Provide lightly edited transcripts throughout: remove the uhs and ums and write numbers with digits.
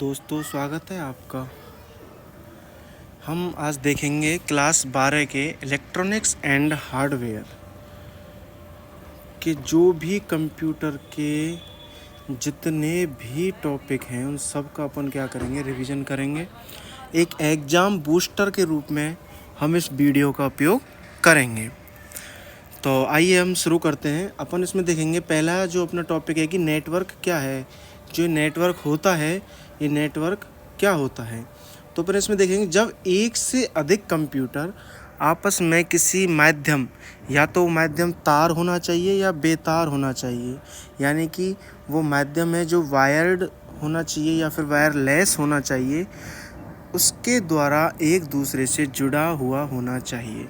दोस्तों स्वागत है आपका। हम आज देखेंगे क्लास 12 के इलेक्ट्रॉनिक्स एंड हार्डवेयर के जो भी कंप्यूटर के जितने भी टॉपिक हैं उन सब का अपन क्या करेंगे, रिवीजन करेंगे। एक एग्ज़ाम बूस्टर के रूप में हम इस वीडियो का उपयोग करेंगे। तो आइए हम शुरू करते हैं। अपन इसमें देखेंगे पहला जो अपना टॉपिक है कि नेटवर्क क्या है। जो नेटवर्क होता है, ये नेटवर्क क्या होता है। तो फिर इसमें देखेंगे जब एक से अधिक कंप्यूटर आपस में किसी माध्यम, या तो माध्यम तार होना चाहिए या बेतार होना चाहिए, यानी कि वो माध्यम है जो वायर्ड होना चाहिए या फिर वायरलेस होना चाहिए, उसके द्वारा एक दूसरे से जुड़ा हुआ होना चाहिए।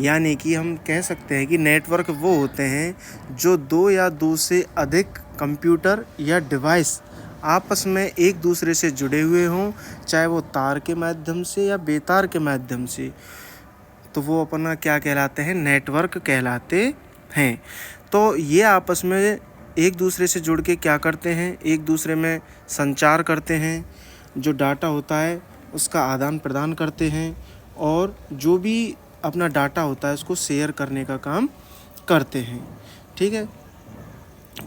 यानी कि हम कह सकते हैं कि नेटवर्क वो होते हैं जो दो या दो से अधिक कंप्यूटर या डिवाइस आपस में एक दूसरे से जुड़े हुए हों, चाहे वो तार के माध्यम से या बेतार के माध्यम से, तो वो अपना क्या कहलाते हैं, नेटवर्क कहलाते हैं। तो ये आपस में एक दूसरे से जुड़ के क्या करते हैं, एक दूसरे में संचार करते हैं, जो डाटा होता है उसका आदान प्रदान करते हैं, और जो भी अपना डाटा होता है उसको शेयर करने का काम करते हैं। ठीक है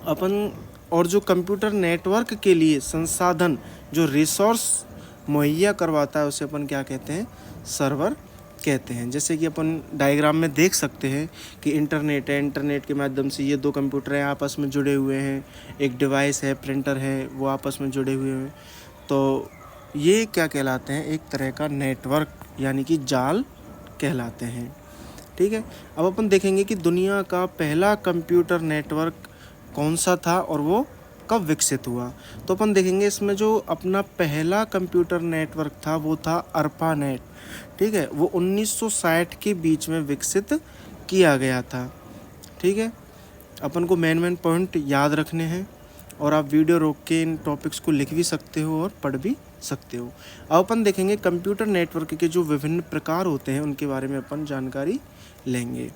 अपन। और जो कंप्यूटर नेटवर्क के लिए संसाधन, जो रिसोर्स मुहैया करवाता है, उसे अपन क्या कहते हैं, सर्वर कहते हैं। जैसे कि अपन डायग्राम में देख सकते हैं कि इंटरनेट है, इंटरनेट के माध्यम से ये दो कंप्यूटर हैं आपस में जुड़े हुए हैं, एक डिवाइस है, प्रिंटर है, वो आपस में जुड़े हुए हैं। तो ये क्या कहलाते हैं, एक तरह का नेटवर्क यानी कि जाल कहलाते हैं। ठीक है। अब अपन देखेंगे कि दुनिया का पहला कंप्यूटर नेटवर्क कौन सा था और वो कब विकसित हुआ। तो अपन देखेंगे इसमें जो अपना पहला कंप्यूटर नेटवर्क था वो था अर्पानेट। ठीक है, वो 1960 के बीच में विकसित किया गया था। ठीक है, अपन को मेन पॉइंट याद रखने हैं, और आप वीडियो रोक के इन टॉपिक्स को लिख भी सकते हो और पढ़ भी सकते हो। अब अपन देखेंगे कंप्यूटर नेटवर्क के जो विभिन्न प्रकार होते हैं उनके बारे में अपन जानकारी लेंगे।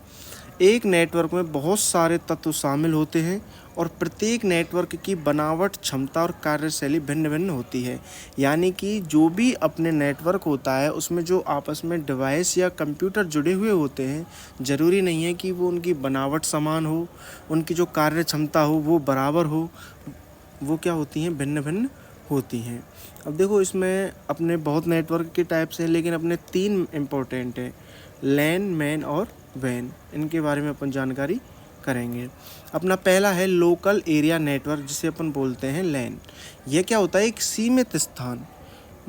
एक नेटवर्क में बहुत सारे तत्व शामिल होते हैं और प्रत्येक नेटवर्क की बनावट, क्षमता और कार्यशैली भिन्न भिन्न होती है। यानी कि जो भी अपने नेटवर्क होता है उसमें जो आपस में डिवाइस या कंप्यूटर जुड़े हुए होते हैं, ज़रूरी नहीं है कि वो उनकी बनावट समान हो, उनकी जो कार्य क्षमता हो वो बराबर हो, वो क्या होती हैं, भिन्न भिन्न होती हैं। अब देखो इसमें अपने बहुत नेटवर्क के टाइप्स हैं, लेकिन अपने 3 इम्पोर्टेंट हैं, लैन, मैन और वैन। इनके बारे में अपन जानकारी करेंगे। अपना पहला है लोकल एरिया नेटवर्क, जिसे अपन बोलते हैं लैन। यह क्या होता है, एक सीमित स्थान,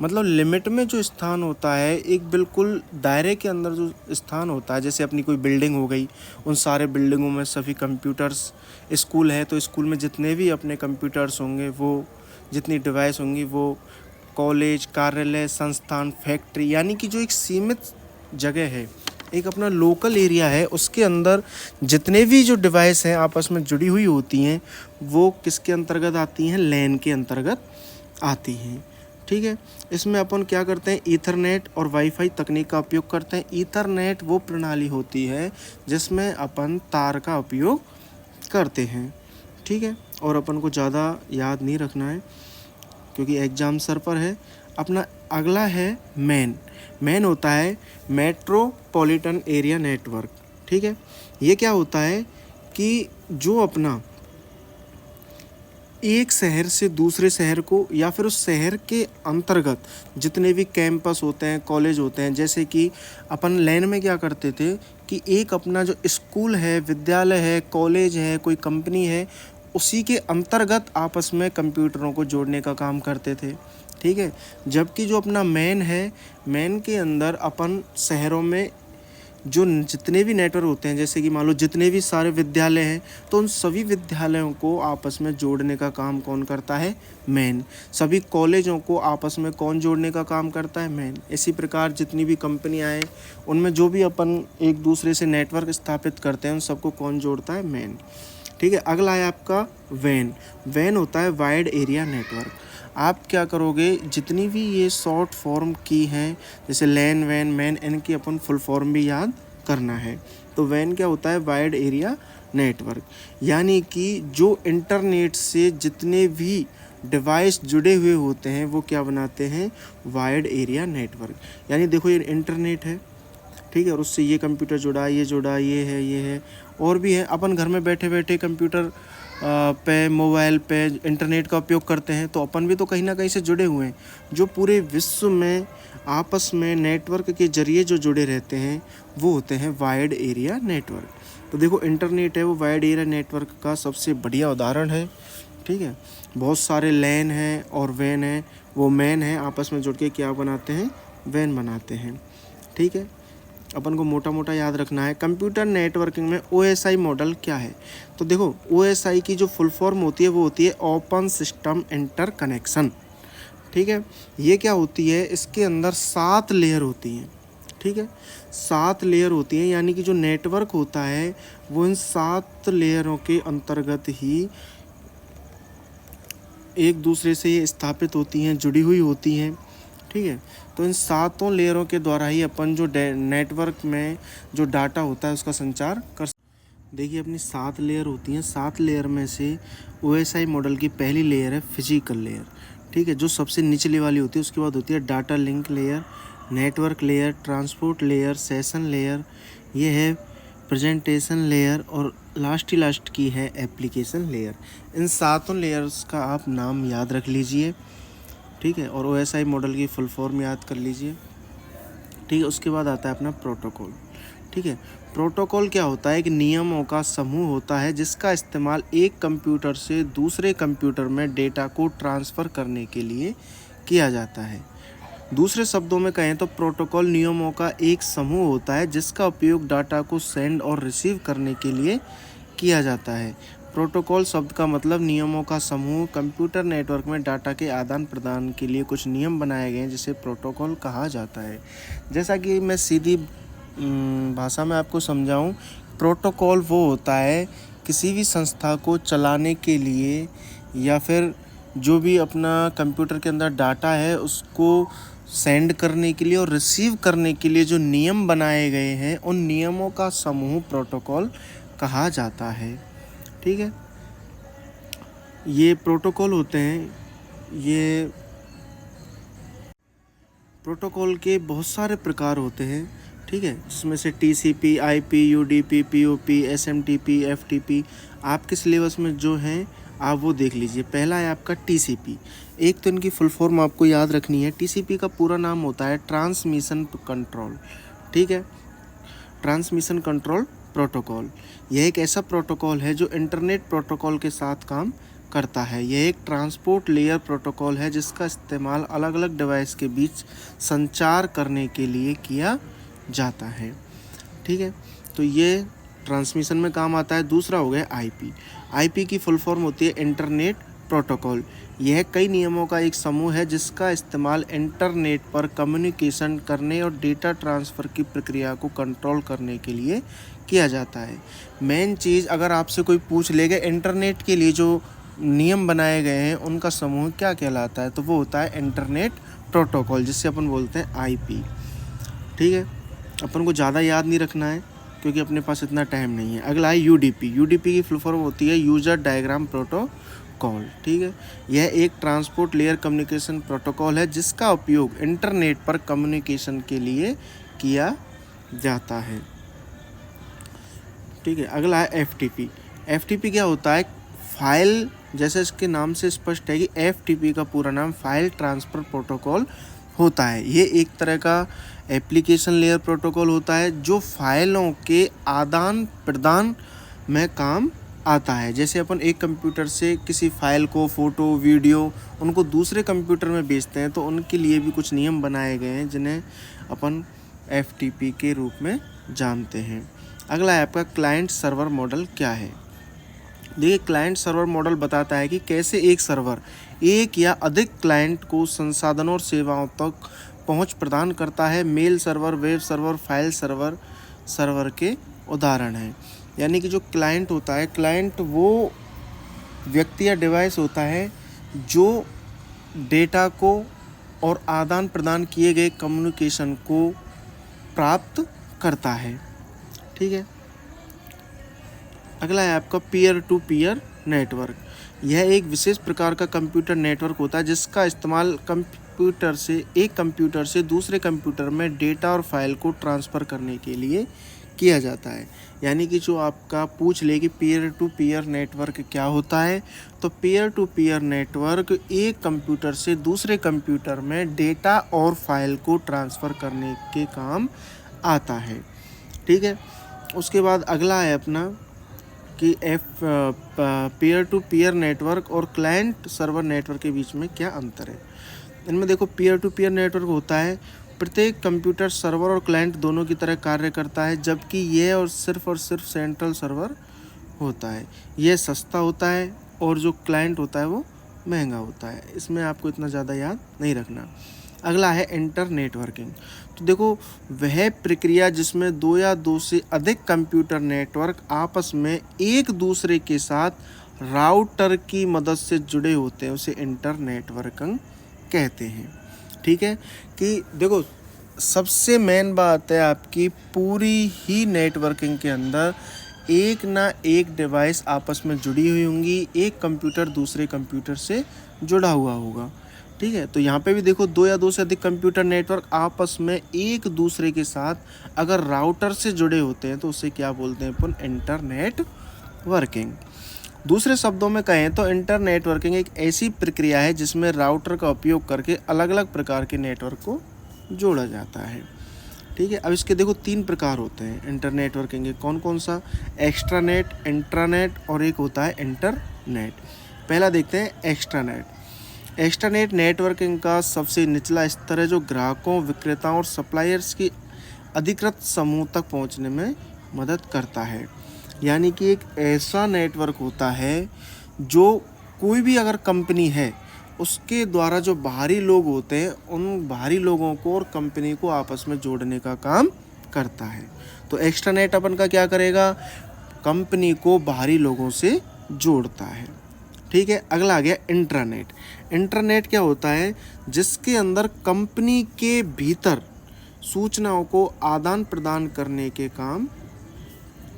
मतलब लिमिट में जो स्थान होता है, एक बिल्कुल दायरे के अंदर जो स्थान होता है, जैसे अपनी कोई बिल्डिंग हो गई, उन सारे बिल्डिंगों में सभी कंप्यूटर्स, स्कूल है तो स्कूल में जितने भी अपने कंप्यूटर्स होंगे, वो जितनी डिवाइस होंगी, वो कॉलेज, कार्यालय, संस्थान, फैक्ट्री, यानी कि जो एक सीमित जगह है, एक अपना लोकल एरिया है, उसके अंदर जितने भी जो डिवाइस हैं आपस में जुड़ी हुई होती हैं, वो किसके अंतर्गत आती हैं, लैन के अंतर्गत आती हैं। ठीक है, इसमें अपन क्या करते हैं, ईथरनेट और वाईफाई तकनीक का उपयोग करते हैं। ईथरनेट वो प्रणाली होती है जिसमें अपन तार का उपयोग करते हैं। ठीक है, और अपन को ज़्यादा याद नहीं रखना है क्योंकि एग्ज़ाम सर पर है। अपना अगला है मैन। मैन होता है मेट्रोपॉलिटन एरिया नेटवर्क। ठीक है, ये क्या होता है कि जो अपना एक शहर से दूसरे शहर को, या फिर उस शहर के अंतर्गत जितने भी कैंपस होते हैं, कॉलेज होते हैं, जैसे कि अपन लैन में क्या करते थे कि एक अपना जो स्कूल है, विद्यालय है, कॉलेज है, कोई कंपनी है, उसी के अंतर्गत आपस में कंप्यूटरों को जोड़ने का काम करते थे। ठीक है, जबकि जो अपना मैन है, मैन के अंदर अपन शहरों में जो जितने भी नेटवर्क होते हैं, जैसे कि मान लो जितने भी सारे विद्यालय हैं, तो उन सभी विद्यालयों को आपस में जोड़ने का काम कौन करता है, मैन। सभी कॉलेजों को आपस में कौन जोड़ने का काम करता है, मैन। इसी प्रकार जितनी भी कंपनियां हैं उनमें जो भी अपन एक दूसरे से नेटवर्क स्थापित करते हैं, उन सबको कौन जोड़ता है, मैन। ठीक है, अगला है आपका वैन। वैन होता है वाइड एरिया नेटवर्क। आप क्या करोगे, जितनी भी ये शॉर्ट फॉर्म की हैं, जैसे लैन, वैन, मैन, इनकी अपन फुल फॉर्म भी याद करना है। तो वैन क्या होता है, वाइड एरिया नेटवर्क, यानी कि जो इंटरनेट से जितने भी डिवाइस जुड़े हुए होते हैं वो क्या बनाते हैं, वायर्ड एरिया नेटवर्क। यानी देखो ये इंटरनेट है, ठीक है, और उससे ये कंप्यूटर जुड़ा, ये है और भी है। अपन घर में बैठे बैठे कंप्यूटर पे, मोबाइल पे इंटरनेट का उपयोग करते हैं, तो अपन भी तो कहीं ना कहीं से जुड़े हुए हैं। जो पूरे विश्व में आपस में नेटवर्क के जरिए जो जुड़े रहते हैं वो होते हैं वायर्ड एरिया नेटवर्क। तो देखो इंटरनेट है वो वायर्ड एरिया नेटवर्क का सबसे बढ़िया उदाहरण है, ठीक है। बहुत सारे लैन हैं और वैन हैं, वो मैन हैं आपस में जुड़ के क्या बनाते हैं, वैन बनाते हैं, ठीक है। अपन को मोटा मोटा याद रखना है। कंप्यूटर नेटवर्किंग में OSI मॉडल क्या है, तो देखो OSI की जो फुल फॉर्म होती है वो होती है ओपन सिस्टम इंटरकनेक्शन, ठीक है। ये क्या होती है, इसके अंदर 7 लेयर होती हैं, ठीक है, 7 लेयर होती हैं। यानी कि जो नेटवर्क होता है वो इन 7 लेयरों के अंतर्गत ही एक दूसरे से ये स्थापित होती हैं, जुड़ी हुई होती हैं, ठीक है। तो इन 7 लेयरों के द्वारा ही अपन जो नेटवर्क में जो डाटा होता है उसका संचार कर। देखिए अपनी 7 लेयर होती हैं, 7 लेयर में से OSI मॉडल की पहली लेयर है फिजिकल लेयर, ठीक है, जो सबसे निचले वाली होती है। उसके बाद होती है data link layer, network layer, transport layer, session layer, ये है प्रेजेंटेशन लेयर, और लास्ट की है एप्लीकेशन लेयर। इन 7 लेयर्स का आप नाम याद रख लीजिए, ठीक है, और OSI मॉडल की फुल फॉर्म याद कर लीजिए, ठीक है। उसके बाद आता है अपना प्रोटोकॉल, ठीक है। प्रोटोकॉल क्या होता है, एक नियमों का समूह होता है जिसका इस्तेमाल एक कंप्यूटर से दूसरे कंप्यूटर में डेटा को ट्रांसफ़र करने के लिए किया जाता है। दूसरे शब्दों में कहें तो प्रोटोकॉल नियमों का एक समूह होता है जिसका उपयोग डाटा को सेंड और रिसीव करने के लिए किया जाता है। प्रोटोकॉल शब्द का मतलब नियमों का समूह। कंप्यूटर नेटवर्क में डाटा के आदान प्रदान के लिए कुछ नियम बनाए गए हैं जिसे प्रोटोकॉल कहा जाता है। जैसा कि मैं सीधी भाषा में आपको समझाऊं, प्रोटोकॉल वो होता है किसी भी संस्था को चलाने के लिए या फिर जो भी अपना कंप्यूटर के अंदर डाटा है उसको सेंड करने के लिए और रिसीव करने के लिए जो नियम बनाए गए हैं उन नियमों का समूह प्रोटोकॉल कहा जाता है, ठीक है। ये प्रोटोकॉल होते हैं, ये प्रोटोकॉल के बहुत सारे प्रकार होते हैं, ठीक है, जिसमें से TCP, IP, UDP, POP, SMTP, FTP आपके सिलेबस में जो हैं आप वो देख लीजिए। पहला है आपका TCP। एक तो इनकी फुल फॉर्म आपको याद रखनी है। TCP का पूरा नाम होता है ट्रांसमिशन कंट्रोल, ठीक है, ट्रांसमिशन कंट्रोल प्रोटोकॉल। यह एक ऐसा प्रोटोकॉल है जो इंटरनेट प्रोटोकॉल के साथ काम करता है। यह एक ट्रांसपोर्ट लेयर प्रोटोकॉल है जिसका इस्तेमाल अलग अलग डिवाइस के बीच संचार करने के लिए किया जाता है, ठीक है। तो ये ट्रांसमिशन में काम आता है। दूसरा हो गया IP। IP की फुल फॉर्म होती है इंटरनेट प्रोटोकॉल। यह कई नियमों का एक समूह है जिसका इस्तेमाल इंटरनेट पर कम्युनिकेशन करने और डेटा ट्रांसफ़र की प्रक्रिया को कंट्रोल करने के लिए किया जाता है। मेन चीज़ अगर आपसे कोई पूछ लेगा इंटरनेट के लिए जो नियम बनाए गए हैं उनका समूह क्या कहलाता है, तो वो होता है इंटरनेट प्रोटोकॉल, जिससे अपन बोलते हैं IP, ठीक है। अपन को ज़्यादा याद नहीं रखना है क्योंकि अपने पास इतना टाइम नहीं है। अगला है UDP। UDP की फुल फॉर्म होती है यूज़र डायग्राम प्रोटोकॉल, ठीक है। यह एक ट्रांसपोर्ट लेयर कम्युनिकेशन प्रोटोकॉल है जिसका उपयोग इंटरनेट पर कम्युनिकेशन के लिए किया जाता है, ठीक है। अगला है FTP। FTP क्या होता है, फाइल, जैसे इसके नाम से स्पष्ट है कि FTP का पूरा नाम फाइल ट्रांसफ़र प्रोटोकॉल होता है। ये एक तरह का एप्लीकेशन लेयर प्रोटोकॉल होता है जो फाइलों के आदान प्रदान में काम आता है। जैसे अपन एक कंप्यूटर से किसी फाइल को, फ़ोटो, वीडियो उनको दूसरे कंप्यूटर में भेजते हैं तो उनके लिए भी कुछ नियम बनाए गए हैं जिन्हें अपन FTP के रूप में जानते हैं। अगला है आपका क्लाइंट सर्वर मॉडल क्या है। देखिए क्लाइंट सर्वर मॉडल बताता है कि कैसे एक सर्वर एक या अधिक क्लाइंट को संसाधनों और सेवाओं तक पहुंच प्रदान करता है। Mail server, web server, file server server के उदाहरण हैं। यानी कि जो क्लाइंट होता है, क्लाइंट वो व्यक्ति या डिवाइस होता है जो डेटा को और आदान प्रदान किए गए कम्युनिकेशन को प्राप्त करता है, ठीक है। अगला है आपका पीयर टू पीयर नेटवर्क। यह एक विशेष प्रकार का कंप्यूटर नेटवर्क होता है जिसका इस्तेमाल एक कंप्यूटर से दूसरे कंप्यूटर में डेटा और फाइल को ट्रांसफ़र करने के लिए किया जाता है। यानी कि जो आपका पूछ ले कि पीयर टू पीयर नेटवर्क क्या होता है, तो पीयर टू पीयर नेटवर्क एक कंप्यूटर से दूसरे कंप्यूटर में डेटा और फाइल को ट्रांसफ़र करने के काम आता है। ठीक है। उसके बाद अगला है अपना कि पीयर टू पीयर नेटवर्क और क्लाइंट सर्वर नेटवर्क के बीच में क्या अंतर है। इनमें देखो, पीयर टू पीयर नेटवर्क होता है प्रत्येक कंप्यूटर सर्वर और क्लाइंट दोनों की तरह कार्य करता है, जबकि यह और सिर्फ सेंट्रल सर्वर होता है। यह सस्ता होता है और जो क्लाइंट होता है वो महंगा होता है। इसमें आपको इतना ज़्यादा याद नहीं रखना। अगला है इंटर नेटवर्किंग। तो देखो, वह प्रक्रिया जिसमें दो या दो से अधिक कंप्यूटर नेटवर्क आपस में एक दूसरे के साथ राउटर की मदद से जुड़े होते हैं, उसे इंटर नेटवर्किंग कहते हैं। ठीक है। कि देखो, सबसे मेन बात है आपकी पूरी ही नेटवर्किंग के अंदर एक ना एक डिवाइस आपस में जुड़ी हुई होंगी, एक कंप्यूटर दूसरे कंप्यूटर से जुड़ा हुआ होगा। ठीक है। तो यहाँ पे भी देखो, दो या दो से अधिक कंप्यूटर नेटवर्क आपस में एक दूसरे के साथ अगर राउटर से जुड़े होते हैं तो उसे क्या बोलते हैं अपन, इंटरनेट वर्किंग। दूसरे शब्दों में कहें तो इंटर नेटवर्किंग एक ऐसी प्रक्रिया है जिसमें राउटर का उपयोग करके अलग अलग प्रकार के नेटवर्क को जोड़ा जाता है। ठीक है। अब इसके देखो 3 प्रकार होते हैं इंटर नेटवर्किंग के। कौन कौन सा? एक्स्ट्रानेट, इंट्रानेट और एक होता है इंटरनेट। पहला देखते हैं एक्स्ट्रानेट। एक्स्ट्रानेट नेटवर्किंग का सबसे निचला स्तर है जो ग्राहकों, विक्रेताओं और सप्लायर्स की अधिकृत समूह तक पहुंचने में मदद करता है। यानी कि एक ऐसा नेटवर्क होता है जो कोई भी अगर कंपनी है उसके द्वारा जो बाहरी लोग होते हैं उन बाहरी लोगों को और कंपनी को आपस में जोड़ने का काम करता है। तो एक्स्ट्रानेट अपन का क्या करेगा, कंपनी को बाहरी लोगों से जोड़ता है। ठीक है। अगला आ गया इंट्रानेट। इंट्रानेट क्या होता है, जिसके अंदर कंपनी के भीतर सूचनाओं को आदान प्रदान करने के काम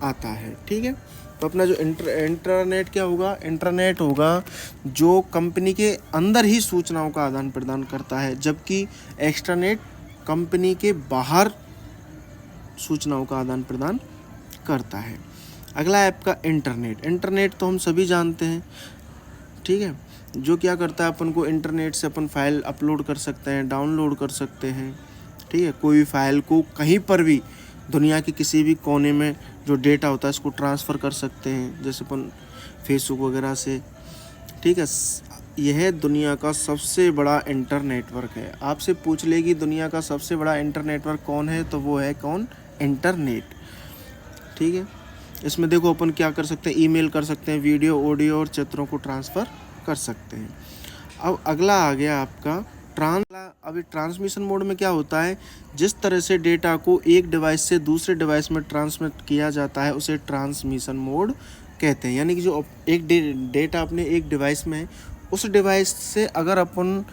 आता है। ठीक है। तो अपना जो इंटरनेट क्या होगा, इंटरनेट होगा जो कंपनी के अंदर ही सूचनाओं का आदान प्रदान करता है, जबकि एक्स्ट्रानेट कंपनी के बाहर सूचनाओं का आदान प्रदान करता है। अगला है आपका इंटरनेट। इंटरनेट तो हम सभी जानते हैं। ठीक है। जो क्या करता है, अपन को इंटरनेट से अपन फाइल अपलोड कर सकते हैं, डाउनलोड कर सकते हैं। ठीक है। कोई भी फाइल को कहीं पर भी दुनिया के किसी भी कोने में जो डेटा होता है उसको ट्रांसफ़र कर सकते हैं, जैसे अपन फेसबुक वगैरह से। ठीक है। यह दुनिया का सबसे बड़ा इंटर नेटवर्क है। आपसे पूछ ले कि दुनिया का सबसे बड़ा इंटर नेटवर्क कौन है, तो वो है कौन, इंटरनेट। ठीक है। इसमें देखो अपन क्या कर सकते हैं, ईमेल कर सकते हैं, वीडियो, ऑडियो और चित्रों को ट्रांसफ़र कर सकते हैं। अब अगला आ गया आपका अभी ट्रांसमिशन मोड में क्या होता है, जिस तरह से डेटा को एक डिवाइस से दूसरे डिवाइस में ट्रांसमिट किया जाता है उसे ट्रांसमिशन मोड कहते हैं। यानी कि जो एक डेटा अपने एक डिवाइस में है, उस डिवाइस से अगर अपन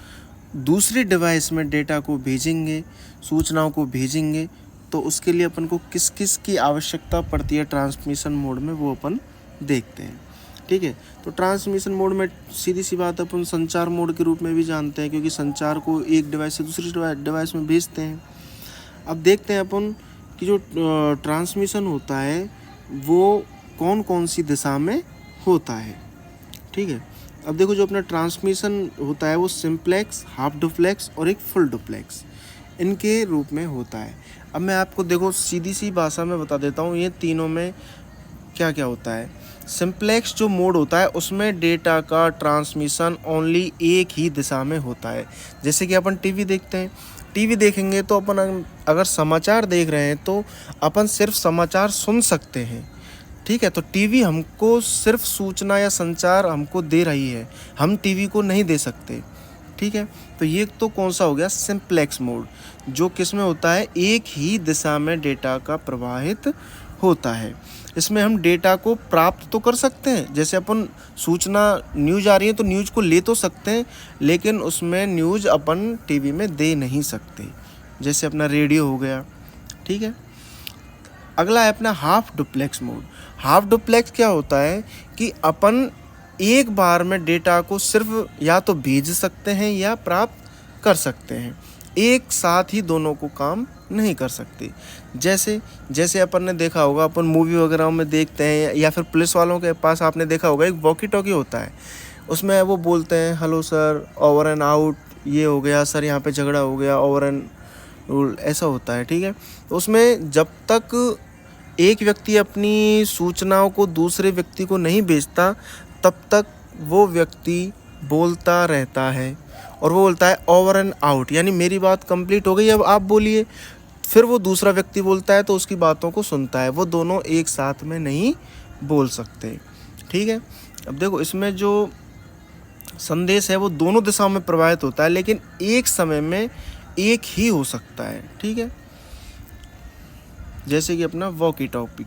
दूसरे डिवाइस में डेटा को भेजेंगे, सूचनाओं को भेजेंगे, तो उसके लिए अपन को किस किस की आवश्यकता पड़ती है ट्रांसमिशन मोड में, वो अपन देखते हैं। ठीक है। तो ट्रांसमिशन मोड में सीधी सी बात अपन संचार मोड के रूप में भी जानते हैं, क्योंकि संचार को एक डिवाइस से दूसरी डिवाइस में भेजते हैं। अब देखते हैं अपन कि जो ट्रांसमिशन होता है वो कौन कौन सी दिशा में होता है। ठीक है। अब देखो, जो अपना ट्रांसमिशन होता है वो सिंप्लेक्स, हाफ डुप्लेक्स और एक फुल डुप्लेक्स, इनके रूप में होता है। अब मैं आपको देखो सीधी सी भाषा में बता देता हूँ ये तीनों में क्या क्या होता है। सिंप्लेक्स जो मोड होता है उसमें डेटा का ट्रांसमिशन ओनली एक ही दिशा में होता है। जैसे कि अपन टीवी देखते हैं, टीवी देखेंगे तो अपन अगर समाचार देख रहे हैं तो अपन सिर्फ समाचार सुन सकते हैं। ठीक है। तो टीवी हमको सिर्फ सूचना या संचार हमको दे रही है, हम टीवी को नहीं दे सकते। ठीक है। तो ये तो कौन सा हो गया, सिंप्लेक्स मोड, जो किस में होता है, एक ही दिशा में डेटा का प्रवाहित होता है। इसमें हम डेटा को प्राप्त तो कर सकते हैं, जैसे अपन सूचना न्यूज़ आ रही है तो न्यूज़ को ले तो सकते हैं, लेकिन उसमें न्यूज़ अपन टीवी में दे नहीं सकते, जैसे अपना रेडियो हो गया। ठीक है। अगला है अपना half duplex mode. Half duplex क्या होता है कि अपन एक बार में डेटा को सिर्फ या तो भेज सकते हैं या प्राप्त कर सकते हैं, एक साथ ही दोनों को काम नहीं कर सकते। जैसे जैसे अपन ने देखा होगा, अपन मूवी वगैरह में देखते हैं या फिर पुलिस वालों के पास आपने देखा होगा एक वॉकी टॉकी होता है, उसमें वो बोलते हैं hello sir, over and out, ये हो गया सर, यहाँ पे झगड़ा हो गया, ओवर एंड रूल, ऐसा होता है। ठीक है, तो उसमें जब तक एक व्यक्ति अपनी सूचनाओं को दूसरे व्यक्ति को नहीं भेजता तब तक वो व्यक्ति बोलता रहता है और वो बोलता है ओवर एंड आउट, यानी मेरी बात कंप्लीट हो गई, अब आप बोलिए। फिर वो दूसरा व्यक्ति बोलता है तो उसकी बातों को सुनता है, वो दोनों एक साथ में नहीं बोल सकते। ठीक है, अब देखो इसमें जो संदेश है वो दोनों दिशाओं में प्रवाहित होता है, लेकिन एक समय में एक ही हो सकता है। ठीक है, जैसे कि अपना वॉकी टॉकी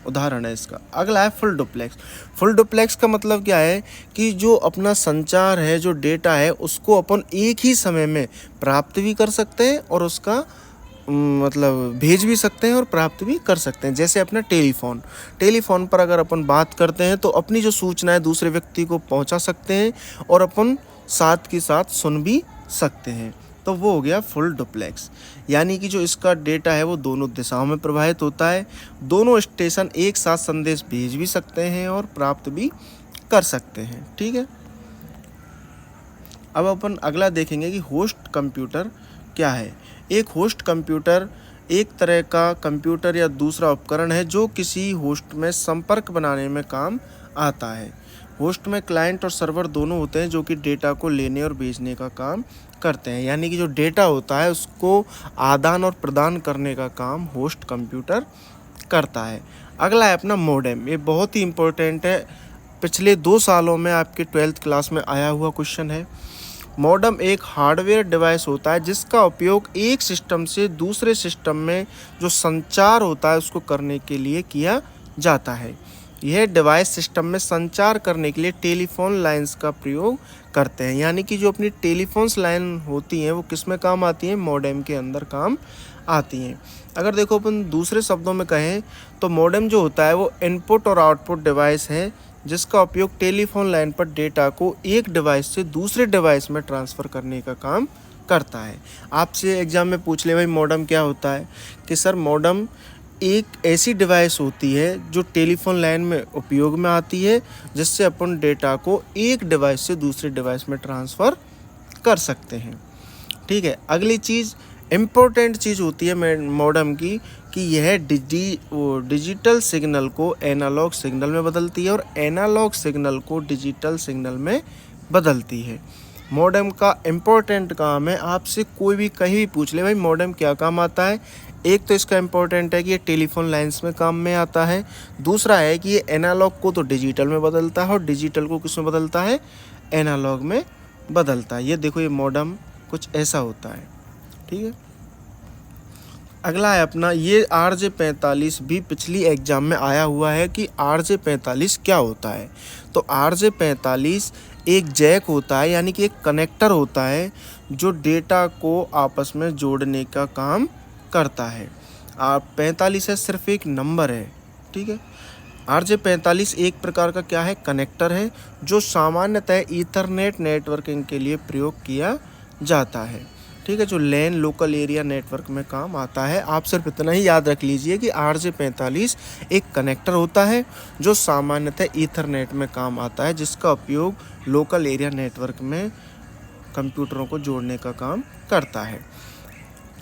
उदाहरण है इसका। अगला है फुल डुप्लेक्स। फुल डुप्लेक्स का मतलब क्या है कि जो अपना संचार है, जो डेटा है, उसको अपन एक ही समय में प्राप्त भी कर सकते हैं और उसका मतलब भेज भी सकते हैं और प्राप्त भी कर सकते हैं। जैसे अपना टेलीफोन पर अगर अपन बात करते हैं तो अपनी जो सूचनाएं दूसरे व्यक्ति को पहुंचा सकते हैं और अपन साथ के साथ सुन भी सकते हैं, तो वो हो गया फुल डुप्लेक्स। यानी कि जो इसका डेटा है वो दोनों दिशाओं में प्रवाहित होता है, दोनों स्टेशन एक साथ संदेश भेज भी सकते हैं और प्राप्त भी कर सकते हैं। ठीक है, अब अपन अगला देखेंगे कि होस्ट कंप्यूटर क्या है। एक होस्ट कंप्यूटर एक तरह का कंप्यूटर या दूसरा उपकरण है जो किसी होस्ट में संपर्क बनाने में काम आता है। होस्ट में क्लाइंट और सर्वर दोनों होते हैं जो कि डेटा को लेने और भेजने का काम करते हैं, यानी कि जो डेटा होता है उसको आदान और प्रदान करने का काम होस्ट कंप्यूटर करता है। अगला है अपना मॉडेम। ये बहुत ही इम्पोर्टेंट है, पिछले 2 सालों में आपके 12th क्लास में आया हुआ क्वेश्चन है। मॉडेम एक हार्डवेयर डिवाइस होता है जिसका उपयोग एक सिस्टम से दूसरे सिस्टम में जो संचार होता है उसको करने के लिए किया जाता है। यह डिवाइस सिस्टम में संचार करने के लिए टेलीफोन लाइंस का प्रयोग करते हैं, यानी कि जो अपनी टेलीफोन्स लाइन होती हैं वो किस में काम आती हैं, मॉडेम के अंदर काम आती हैं। अगर देखो अपन दूसरे शब्दों में कहें तो मॉडेम जो होता है वो इनपुट और आउटपुट डिवाइस है जिसका उपयोग टेलीफोन लाइन पर डेटा को एक डिवाइस से दूसरे डिवाइस में ट्रांसफ़र करने का काम करता है। आपसे एग्जाम में पूछ ले भाई मॉडेम क्या होता है, कि सर मॉडेम एक ऐसी डिवाइस होती है जो टेलीफोन लाइन में उपयोग में आती है जिससे अपन डेटा को एक डिवाइस से दूसरे डिवाइस में ट्रांसफ़र कर सकते हैं। ठीक है, अगली चीज़ इम्पोर्टेंट चीज़ होती है मॉडेम की कि यह डिजिटल सिग्नल को एनालॉग सिग्नल में बदलती है और एनालॉग सिग्नल को डिजिटल सिग्नल में बदलती है। मॉडेम का इम्पोर्टेंट काम है, आपसे कोई भी कहीं भी पूछ ले भाई मॉडेम क्या काम आता है, एक तो इसका इम्पोर्टेंट है कि ये टेलीफोन लाइंस में काम में आता है, दूसरा है कि ये एनालॉग को तो डिजिटल में बदलता है और डिजिटल को किस में बदलता है, एनालॉग में बदलता है। ये देखो ये मॉडेम कुछ ऐसा होता है। ठीक है, अगला है अपना ये RJ45 भी पिछली एग्जाम में आया हुआ है कि RJ45 क्या होता है। तो RJ45 एक जैक होता है, यानी कि एक कनेक्टर होता है जो डेटा को आपस में जोड़ने का काम करता है। 45 है सिर्फ एक नंबर है। ठीक है, RJ45 एक प्रकार का क्या है, कनेक्टर है जो सामान्यतः ईथरनेट नेटवर्किंग के लिए प्रयोग किया जाता है। ठीक है, जो लैन लोकल एरिया नेटवर्क में काम आता है। आप सिर्फ इतना ही याद रख लीजिए कि RJ45 एक कनेक्टर होता है जो सामान्यतः ईथरनेट में काम आता है, जिसका उपयोग लोकल एरिया नेटवर्क में कंप्यूटरों को जोड़ने का काम करता है।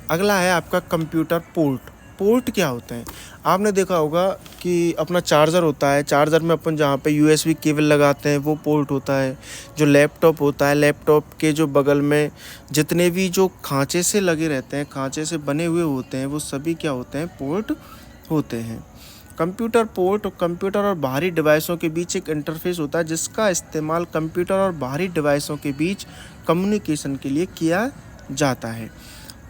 अगला है आपका कंप्यूटर पोर्ट। पोर्ट क्या होते हैं, आपने देखा होगा कि अपना चार्जर होता है, चार्जर में अपन जहाँ पे USB केबल लगाते हैं वो पोर्ट होता है। जो लैपटॉप होता है, लैपटॉप के जो बगल में जितने भी जो खांचे से लगे रहते हैं, खांचे से बने हुए होते हैं, वो सभी क्या होते हैं, पोर्ट होते हैं। कंप्यूटर पोर्ट कंप्यूटर और बाहरी डिवाइसों के बीच एक इंटरफेस होता है जिसका इस्तेमाल कंप्यूटर और बाहरी डिवाइसों के बीच कम्युनिकेशन के लिए किया जाता है।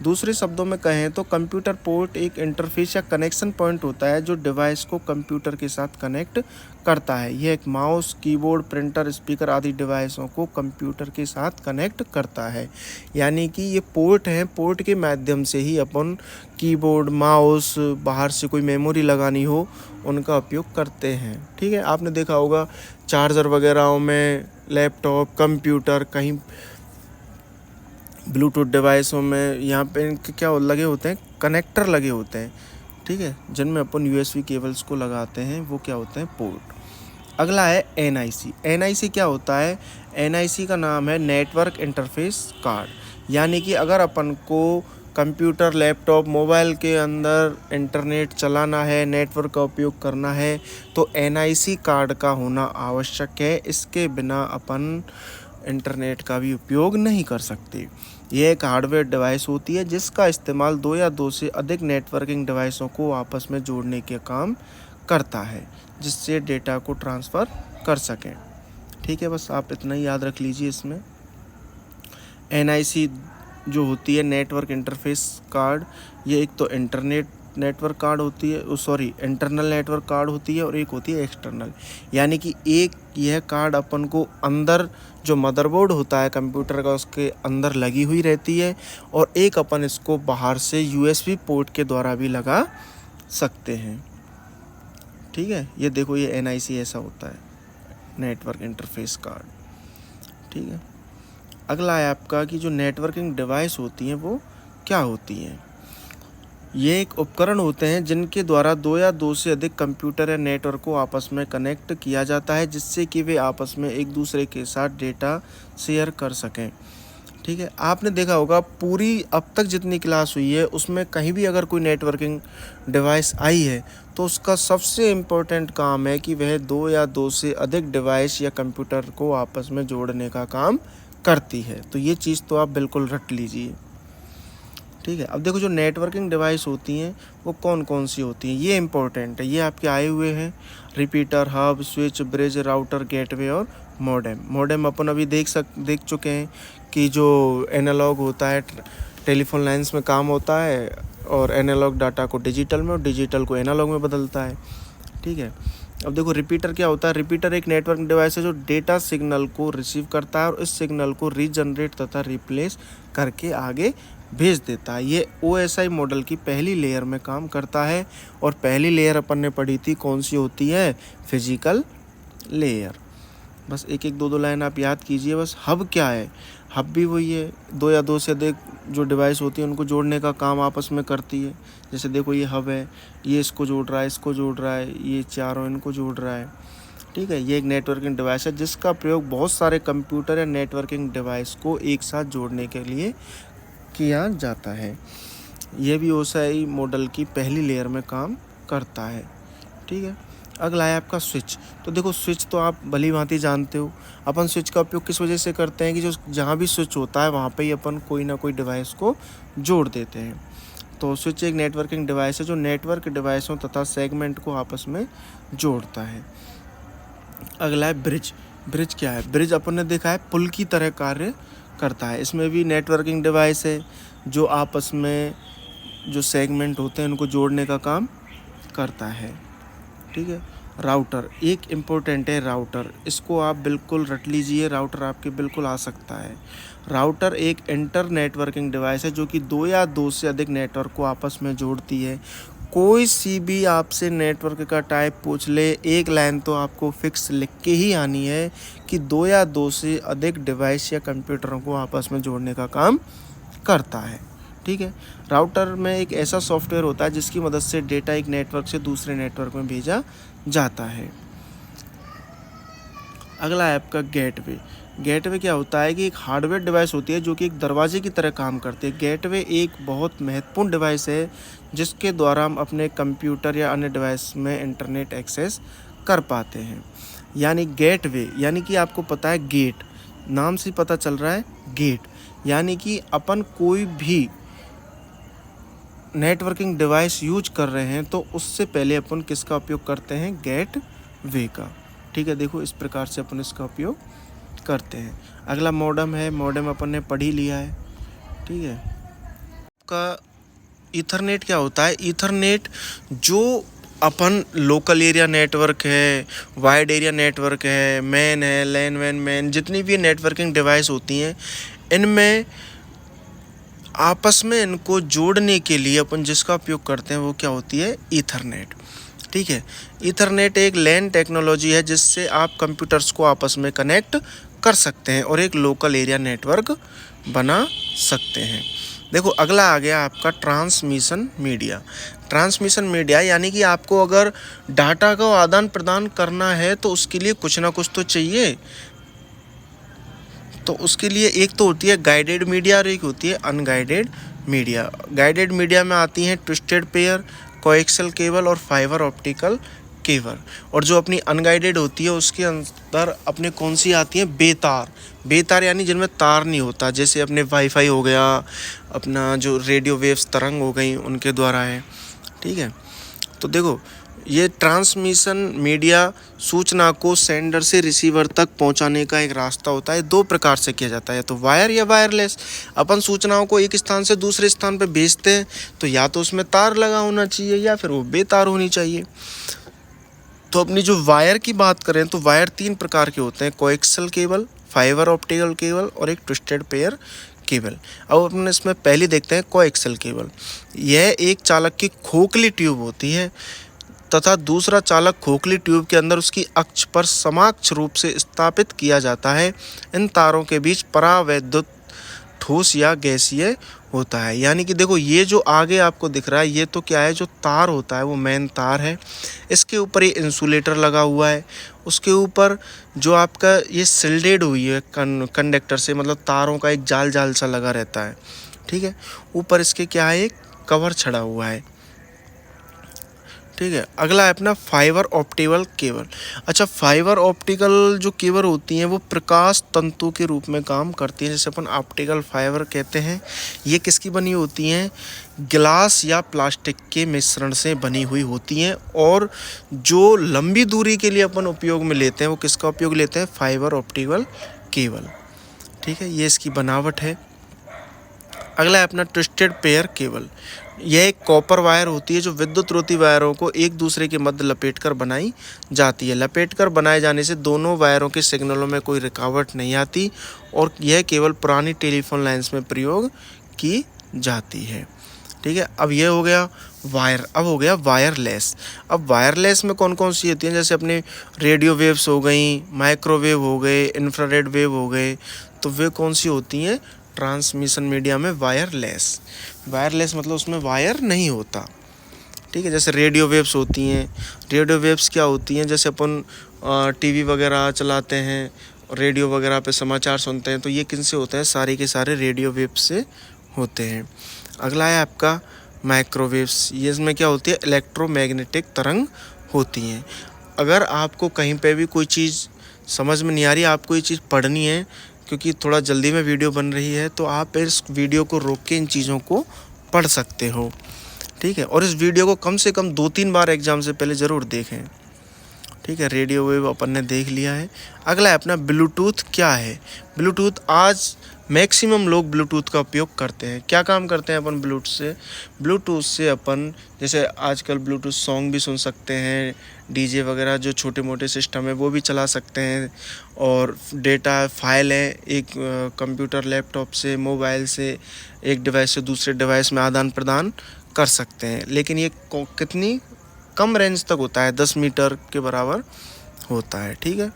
दूसरे शब्दों में कहें तो कंप्यूटर पोर्ट एक इंटरफेस या कनेक्शन पॉइंट होता है जो डिवाइस को कंप्यूटर के साथ कनेक्ट करता है। यह एक माउस, कीबोर्ड, प्रिंटर, स्पीकर आदि डिवाइसों को कंप्यूटर के साथ कनेक्ट करता है। यानी कि ये पोर्ट हैं, पोर्ट के माध्यम से ही अपन कीबोर्ड, माउस, बाहर से कोई मेमोरी लगानी हो उनका उपयोग करते हैं। ठीक है, आपने देखा होगा चार्जर वगैरह में, लैपटॉप, कंप्यूटर, कहीं ब्लूटूथ डिवाइसों में यहाँ पे इनके क्या लगे होते हैं, कनेक्टर लगे होते हैं। ठीक है, जिनमें अपन यूएसबी केबल्स को लगाते हैं, वो क्या होते हैं, पोर्ट। अगला है एनआईसी। एनआईसी क्या होता है? एनआईसी का नाम है नेटवर्क इंटरफेस कार्ड। यानी कि अगर अपन को कंप्यूटर, लैपटॉप, मोबाइल के अंदर इंटरनेट चलाना है, नेटवर्क का उपयोग करना है, तो एनआईसी कार्ड का होना आवश्यक है। इसके बिना अपन इंटरनेट का भी उपयोग नहीं कर सकते। यह एक हार्डवेयर डिवाइस होती है जिसका इस्तेमाल 2 या 2 से अधिक नेटवर्किंग डिवाइसों को आपस में जोड़ने के काम करता है, जिससे डेटा को ट्रांसफ़र कर सकें। ठीक है, बस आप इतना ही याद रख लीजिए इसमें। एनआईसी जो होती है, नेटवर्क इंटरफेस कार्ड, ये एक तो नेटवर्क कार्ड होती है, इंटरनल नेटवर्क कार्ड होती है, और एक होती है एक्सटर्नल। यानी कि एक यह कार्ड अपन को अंदर जो मदरबोर्ड होता है कंप्यूटर का, उसके अंदर लगी हुई रहती है, और एक अपन इसको बाहर से यूएसबी पोर्ट के द्वारा भी लगा सकते हैं। ठीक है, ये देखो, ये एनआईसी ऐसा होता है, नेटवर्क इंटरफेस कार्ड। ठीक है, अगला है आपका कि जो नेटवर्किंग डिवाइस होती हैं वो क्या होती हैं। ये एक उपकरण होते हैं जिनके द्वारा 2 या 2 से अधिक कंप्यूटर या नेटवर्क को आपस में कनेक्ट किया जाता है, जिससे कि वे आपस में एक दूसरे के साथ डेटा शेयर कर सकें। ठीक है, आपने देखा होगा पूरी अब तक जितनी क्लास हुई है उसमें कहीं भी अगर कोई नेटवर्किंग डिवाइस आई है तो उसका सबसे इम्पोर्टेंट काम है कि वह 2 या 2 से अधिक डिवाइस या कंप्यूटर को आपस में जोड़ने का काम करती है। तो ये चीज़ तो आप बिल्कुल रट लीजिए। ठीक है, अब देखो जो नेटवर्किंग डिवाइस होती हैं वो कौन कौन सी होती हैं, ये इंपॉर्टेंट है। ये आपके आए हुए हैं, repeater, hub, switch, bridge, router, gateway और मॉडेम। मॉडेम अपन अभी देख चुके हैं कि जो एनालॉग होता है, टेलीफोन लाइंस में काम होता है, और एनालॉग डाटा को डिजिटल में और डिजिटल को एनालॉग में बदलता है। ठीक है, अब देखो रिपीटर क्या होता है। रिपीटर एक नेटवर्क डिवाइस है जो डेटा सिग्नल को रिसीव करता है और इस सिग्नल को रीजनरेट तथा रिप्लेस करके आगे भेज देता है। ये OSI मॉडल की पहली लेयर में काम करता है, और पहली लेयर अपन ने पढ़ी थी कौन सी होती है, फिजिकल लेयर। बस एक एक 2 लाइन आप याद कीजिए बस। हब क्या है? हब भी वही है, 2 या 2 से अधिक जो डिवाइस होती है उनको जोड़ने का काम आपस में करती है। जैसे देखो ये हब है, ये इसको जोड़ रहा है, इसको जोड़ रहा है, ये चारों इनको जोड़ रहा है। ठीक है, ये एक नेटवर्किंग डिवाइस है जिसका प्रयोग बहुत सारे कंप्यूटर या नेटवर्किंग डिवाइस को एक साथ जोड़ने के लिए किया जाता है। यह भी OSI मॉडल की पहली लेयर में काम करता है। ठीक है, अगला है आपका स्विच। तो देखो स्विच तो आप भली भांति जानते हो। अपन स्विच का उपयोग किस वजह से करते हैं कि जो जहाँ भी स्विच होता है वहाँ पे ही अपन कोई ना कोई डिवाइस को जोड़ देते हैं। तो स्विच एक नेटवर्किंग डिवाइस है जो नेटवर्क डिवाइसों तथा सेगमेंट को आपस में जोड़ता है। अगला है ब्रिज। ब्रिज क्या है? ब्रिज अपन ने देखा है पुल की तरह कार्य करता है। इसमें भी नेटवर्किंग डिवाइस है जो आपस में जो सेगमेंट होते हैं उनको जोड़ने का काम करता है। ठीक है, राउटर एक इम्पोर्टेंट है। राउटर, इसको आप बिल्कुल रट लीजिए, राउटर आपके बिल्कुल आ सकता है। राउटर एक इंटर नेटवर्किंग डिवाइस है जो कि 2 या 2 से अधिक नेटवर्क को आपस में जोड़ती है। कोई सी भी आपसे नेटवर्क का टाइप पूछ ले, एक लाइन तो आपको फिक्स लिख के ही आनी है कि 2 या 2 से अधिक डिवाइस या कंप्यूटरों को आपस में जोड़ने का काम करता है। ठीक है, राउटर में एक ऐसा सॉफ्टवेयर होता है जिसकी मदद से डेटा एक नेटवर्क से दूसरे नेटवर्क में भेजा जाता है। अगला है आपका गेटवे। गेटवे क्या होता है कि एक हार्डवेयर डिवाइस होती है जो कि एक दरवाजे की तरह काम करती है। गेटवे एक बहुत महत्वपूर्ण डिवाइस है जिसके द्वारा हम अपने कंप्यूटर या अन्य डिवाइस में इंटरनेट एक्सेस कर पाते हैं। यानी गेटवे यानी कि आपको पता है गेट, नाम से पता चल रहा है गेट, यानी कि अपन कोई भी नेटवर्किंग डिवाइस यूज कर रहे हैं तो उससे पहले अपन किसका उपयोग करते हैं? गेटवे का। ठीक है, देखो इस प्रकार से अपन इसका उपयोग करते हैं। अगला मॉडेम है। मॉडेम अपन ने पढ़ ही लिया है। ठीक है, आपका ईथरनेट क्या होता है? ईथरनेट जो अपन लोकल एरिया नेटवर्क है, वाइड एरिया नेटवर्क है, मैन है, लैन वैन मैन, जितनी भी नेटवर्किंग डिवाइस होती हैं, इनमें आपस में इनको जोड़ने के लिए अपन जिसका उपयोग करते हैं वो क्या होती है? ईथरनेट। ठीक है, ईथरनेट एक लैन टेक्नोलॉजी है जिससे आप कंप्यूटर्स को आपस में कनेक्ट कर सकते हैं और एक लोकल एरिया नेटवर्क बना सकते हैं। देखो अगला आ गया आपका ट्रांसमिशन मीडिया। ट्रांसमिशन मीडिया यानी कि आपको अगर डाटा का आदान प्रदान करना है तो उसके लिए कुछ ना कुछ तो चाहिए। तो उसके लिए एक तो होती है गाइडेड मीडिया और एक होती है अनगाइडेड मीडिया। गाइडेड मीडिया में आती हैं ट्विस्टेड पेयर, कोएक्सियल केबल और फाइबर ऑप्टिकल केबल। और जो अपनी अनगाइडेड होती है उसके अंदर अपने कौन सी आती हैं? बेतार। बेतार यानी जिनमें तार नहीं होता, जैसे अपने वाईफाई हो गया, अपना जो रेडियो वेव्स तरंग हो गई उनके द्वारा है। ठीक है, तो देखो ये ट्रांसमिशन मीडिया सूचना को सेंडर से रिसीवर तक पहुंचाने का एक रास्ता होता है। दो प्रकार से किया जाता है, तो वायर या वायरलेस। अपन सूचनाओं को एक स्थान से दूसरे स्थान पर भेजते हैं तो या तो उसमें तार लगा होना चाहिए या फिर वो बेतार होनी चाहिए। तो अपनी जो वायर की बात करें तो वायर 3 प्रकार के होते हैं, coaxial cable, fibre optical cable और एक ट्विस्टेड पेयर केबल। अब अपन इसमें पहले देखते हैं कोएक्सियल केबल। यह एक चालक की खोखली ट्यूब होती है तथा दूसरा चालक खोखली ट्यूब के अंदर उसकी अक्ष पर समाक्ष रूप से स्थापित किया जाता है। इन तारों के बीच परावैद्युत ठोस या गैसीय होता है। यानी कि देखो ये जो आगे आपको दिख रहा है ये तो क्या है, जो तार होता है वो मेन तार है। इसके ऊपर ये इंसुलेटर लगा हुआ है, उसके ऊपर जो आपका ये शिल्डेड हुई है कंडक्टर से, मतलब तारों का एक जाल जाल सा लगा रहता है। ठीक है, ऊपर इसके क्या है, एक कवर छड़ा हुआ है। ठीक है, अगला है अपना फाइबर ऑप्टिकल केबल। अच्छा, फाइबर ऑप्टिकल जो केबल होती हैं वो प्रकाश तंतु के रूप में काम करती हैं, जैसे अपन ऑप्टिकल फाइबर कहते हैं। ये किसकी बनी होती हैं? ग्लास या प्लास्टिक के मिश्रण से बनी हुई होती हैं। और जो लंबी दूरी के लिए अपन उपयोग में लेते हैं वो किसका उपयोग लेते हैं? Fibre optical cable. ठीक है, ये इसकी बनावट है। अगला है अपना ट्विस्टेड पेयर केबल। यह एक कॉपर वायर होती है जो विद्युत रोधी वायरों को एक दूसरे के मध्य लपेटकर बनाई जाती है। लपेटकर बनाए जाने से दोनों वायरों के सिग्नलों में कोई रुकावट नहीं आती और यह केवल पुरानी टेलीफोन लाइंस में प्रयोग की जाती है। ठीक है, अब ये हो गया वायर। अब हो गया वायरलेस। अब वायरलेस में कौन कौन सी होती हैं? जैसे अपने रेडियो वेव्स हो गई, माइक्रोवेव हो गए, इंफ्रारेड वेव हो गए, तो वे कौन सी होती हैं? ट्रांसमिशन मीडिया में वायरलेस। वायरलेस मतलब उसमें वायर नहीं होता। ठीक है, जैसे रेडियो वेव्स होती हैं। रेडियो वेव्स क्या होती हैं? जैसे अपन टीवी वगैरह चलाते हैं, रेडियो वगैरह पे समाचार सुनते हैं, तो ये किन से होते हैं? सारे के सारे रेडियो वेव्स से होते हैं। अगला है आपका माइक्रोवेव्स। ये इसमें क्या होती है? इलेक्ट्रोमैग्नेटिक तरंग होती हैं। अगर आपको कहीं पे भी कोई चीज़ समझ में नहीं आ रही, आपको ये चीज़ पढ़नी है क्योंकि थोड़ा जल्दी में वीडियो बन रही है, तो आप इस वीडियो को रोक के इन चीज़ों को पढ़ सकते हो। ठीक है, और इस वीडियो को कम से कम 2-3 बार एग्जाम से पहले ज़रूर देखें। ठीक है, रेडियो वेव अपन ने देख लिया है। अगला है अपना ब्लूटूथ। क्या है ब्लूटूथ? आज मैक्सिमम लोग ब्लूटूथ का उपयोग करते हैं। क्या काम करते हैं अपन ब्लूटूथ से? ब्लूटूथ से अपन जैसे आजकल ब्लूटूथ सॉन्ग भी सुन सकते हैं, डीजे वगैरह जो छोटे मोटे सिस्टम है वो भी चला सकते हैं, और डेटा फाइल है एक कंप्यूटर, लैपटॉप से, मोबाइल से एक डिवाइस से दूसरे डिवाइस में आदान प्रदान कर सकते हैं। लेकिन ये कितनी कम रेंज तक होता है? 10 मीटर के बराबर होता है। ठीक है,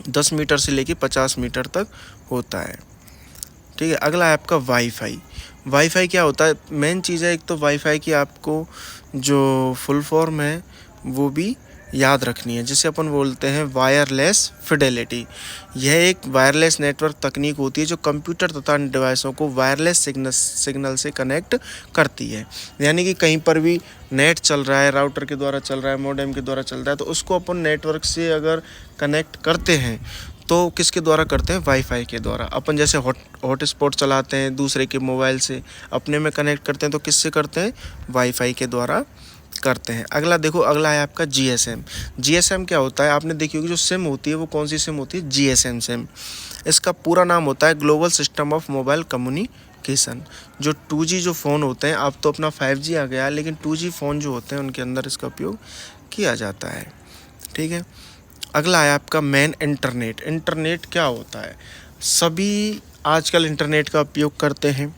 10 मीटर से लेके 50 मीटर तक होता है। ठीक है, अगला है आपका वाईफाई। वाईफाई क्या होता है? मेन चीज़ है एक तो वाईफाई की आपको जो फुल फॉर्म है वो भी याद रखनी है, जिसे अपन बोलते हैं वायरलेस फिडेलिटी। यह एक वायरलेस नेटवर्क तकनीक होती है जो कंप्यूटर तथा डिवाइसों को वायरलेस सिग्नल से कनेक्ट करती है। यानी कि कहीं पर भी नेट चल रहा है, राउटर के द्वारा चल रहा है, मॉडेम के द्वारा चल रहा है, तो उसको अपन नेटवर्क से अगर कनेक्ट करते हैं तो किसके द्वारा करते हैं? वाईफाई के द्वारा। अपन जैसे हॉटस्पॉट चलाते हैं दूसरे के मोबाइल से, अपने में कनेक्ट करते हैं, तो किससे करते हैं? वाईफाई के द्वारा करते हैं। अगला देखो, अगला है आपका जीएसएम। जीएसएम क्या होता है? आपने देखी होगी जो सिम होती है वो कौन सी सिम होती है? GSM SIM. इसका पूरा नाम होता है global system of mobile communication. जो 2G जो फ़ोन होते हैं, अब तो अपना 5G आ गया है, लेकिन 2G फ़ोन जो होते हैं उनके अंदर इसका उपयोग किया जाता है। ठीक है, अगला है आपका मेन इंटरनेट। इंटरनेट क्या होता है? सभी आजकल इंटरनेट का उपयोग करते हैं।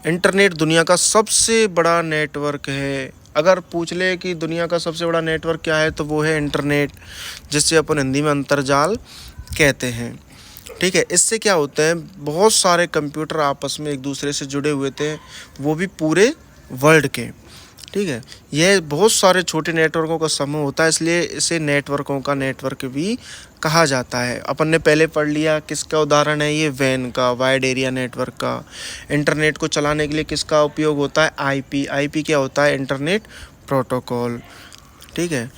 इंटरनेट दुनिया का सबसे बड़ा नेटवर्क है। अगर पूछ ले कि दुनिया का सबसे बड़ा नेटवर्क क्या है, तो वो है इंटरनेट, जिससे अपन हिंदी में अंतर्जाल कहते हैं। ठीक है, इससे क्या होता है, बहुत सारे कंप्यूटर आपस में एक दूसरे से जुड़े हुए थे, वो भी पूरे वर्ल्ड के। ठीक है, यह बहुत सारे छोटे नेटवर्कों का समूह होता है, इसलिए इसे नेटवर्कों का नेटवर्क भी कहा जाता है। अपन ने पहले पढ़ लिया, किसका उदाहरण है ये, वैन का, वाइड एरिया नेटवर्क का। इंटरनेट को चलाने के लिए किसका उपयोग होता है, आईपी। आईपी क्या होता है, इंटरनेट प्रोटोकॉल। ठीक है,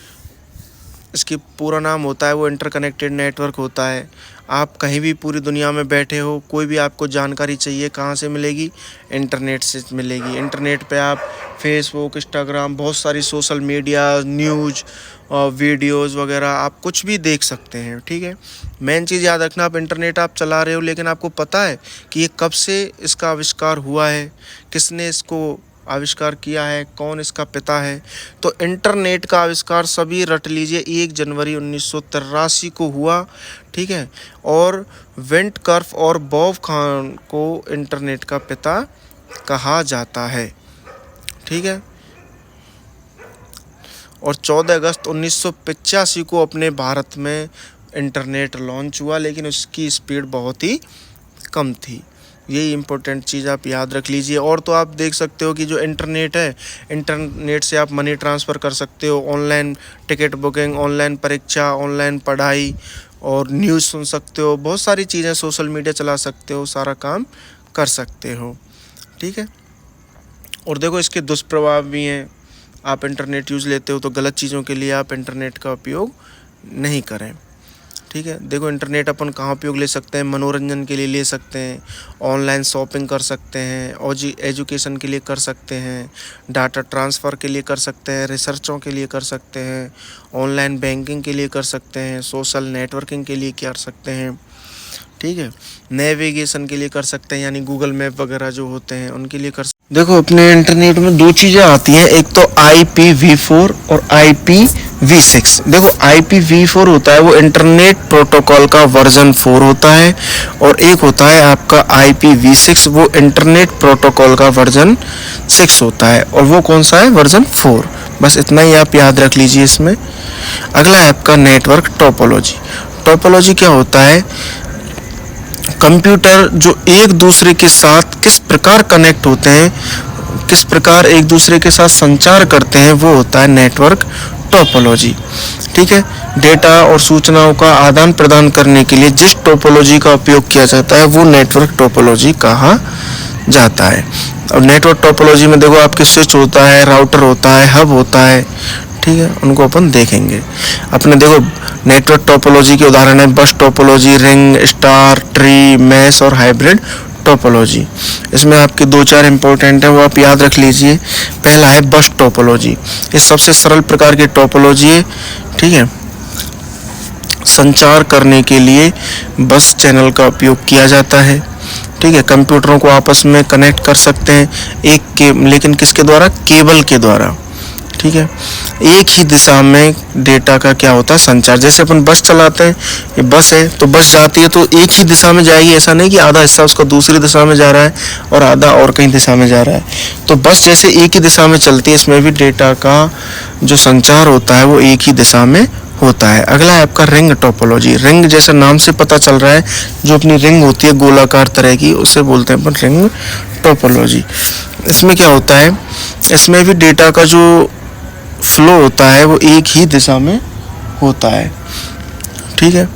इसकी पूरा नाम होता है वो इंटरकनेक्टेड नेटवर्क होता है। आप कहीं भी पूरी दुनिया में बैठे हो, कोई भी आपको जानकारी चाहिए, कहाँ से मिलेगी, इंटरनेट से मिलेगी। इंटरनेट पे आप फेसबुक, इंस्टाग्राम, बहुत सारी सोशल मीडिया, न्यूज़ और वीडियोज़ वगैरह आप कुछ भी देख सकते हैं। ठीक है, मेन चीज़ याद रखना, आप इंटरनेट आप चला रहे हो, लेकिन आपको पता है कि ये कब से इसका आविष्कार हुआ है, किसने इसको आविष्कार किया है, कौन इसका पिता है। तो इंटरनेट का आविष्कार सभी रट लीजिए 1 जनवरी 1983 को हुआ। ठीक है, और वेंट कर्फ और बॉब खान को इंटरनेट का पिता कहा जाता है। ठीक है, और 14 अगस्त 1985 को अपने भारत में इंटरनेट लॉन्च हुआ, लेकिन उसकी स्पीड बहुत ही कम थी। यही इम्पोर्टेंट चीज़ आप याद रख लीजिए। और तो आप देख सकते हो कि जो इंटरनेट है, इंटरनेट से आप मनी ट्रांसफ़र कर सकते हो, ऑनलाइन टिकट बुकिंग, ऑनलाइन परीक्षा, ऑनलाइन पढ़ाई और न्यूज़ सुन सकते हो, बहुत सारी चीज़ें, सोशल मीडिया चला सकते हो, सारा काम कर सकते हो। ठीक है, और देखो इसके दुष्प्रभाव भी हैं। आप इंटरनेट यूज़ लेते हो तो गलत चीज़ों के लिए आप इंटरनेट का उपयोग नहीं करें। ठीक है, देखो इंटरनेट अपन कहाँ उपयोग ले सकते हैं, मनोरंजन के लिए ले सकते हैं, ऑनलाइन शॉपिंग कर सकते हैं, और एजुकेशन के लिए कर सकते हैं, डाटा ट्रांसफ़र के लिए कर सकते हैं, रिसर्चों के लिए कर सकते हैं, ऑनलाइन बैंकिंग के लिए कर सकते हैं, सोशल नेटवर्किंग के लिए कर सकते हैं। ठीक है, नेविगेशन के लिए कर सकते हैं, यानी गूगल मैप वगैरह जो होते हैं उनके लिए कर सकते हैं। देखो अपने इंटरनेट में 2 चीज़ें आती हैं, एक तो IPv4 और IPv6। देखो IPv4 होता है वो इंटरनेट प्रोटोकॉल का वर्जन 4 होता है, और एक होता है आपका IPv6, वो इंटरनेट प्रोटोकॉल का वर्जन 6 होता है, और वो कौन सा है, वर्जन 4। बस इतना ही आप याद रख लीजिए इसमें। अगला है आपका नेटवर्क टोपोलॉजी। टोपोलॉजी क्या होता है, कंप्यूटर जो एक दूसरे के साथ किस प्रकार कनेक्ट होते हैं, किस प्रकार एक दूसरे के साथ संचार करते हैं, वो होता है नेटवर्क टोपोलॉजी। ठीक है, डेटा और सूचनाओं का आदान प्रदान करने के लिए जिस टोपोलॉजी का उपयोग किया जाता है वो नेटवर्क टोपोलॉजी कहा जाता है। और नेटवर्क टोपोलॉजी में देखो आपके स्विच होता है, राउटर होता है, हब होता है। ठीक है, उनको अपन देखेंगे। अपने देखो नेटवर्क टोपोलॉजी के उदाहरण है bus topology, ring, star, tree, mesh और हाइब्रिड टोपोलॉजी। इसमें आपके 2-4 इंपॉर्टेंट हैं, वो आप याद रख लीजिए। पहला है बस टोपोलॉजी, ये सबसे सरल प्रकार की टोपोलॉजी है। ठीक है, संचार करने के लिए बस चैनल का उपयोग किया जाता है। ठीक है, कंप्यूटरों को आपस में कनेक्ट कर सकते हैं लेकिन किसके द्वारा, केबल के द्वारा। ठीक है, एक ही दिशा में डेटा का क्या होता है, संचार। जैसे अपन बस चलाते हैं, ये बस है तो बस जाती है तो एक ही दिशा में जाएगी, ऐसा नहीं कि आधा हिस्सा उसका दूसरी दिशा में जा रहा है और आधा और कहीं दिशा में जा रहा है। तो बस जैसे एक ही दिशा में चलती है, इसमें भी डेटा का जो संचार होता है वो एक ही दिशा में होता है। अगला है आपका रिंग टोपोलॉजी। रिंग जैसा नाम से पता चल रहा है, जो अपनी रिंग होती है गोलाकार तरह की, उसे बोलते हैं अपन रिंग टोपोलॉजी। इसमें क्या होता है, इसमें भी डेटा का जो फ्लो होता है वो एक ही दिशा में होता है। ठीक है,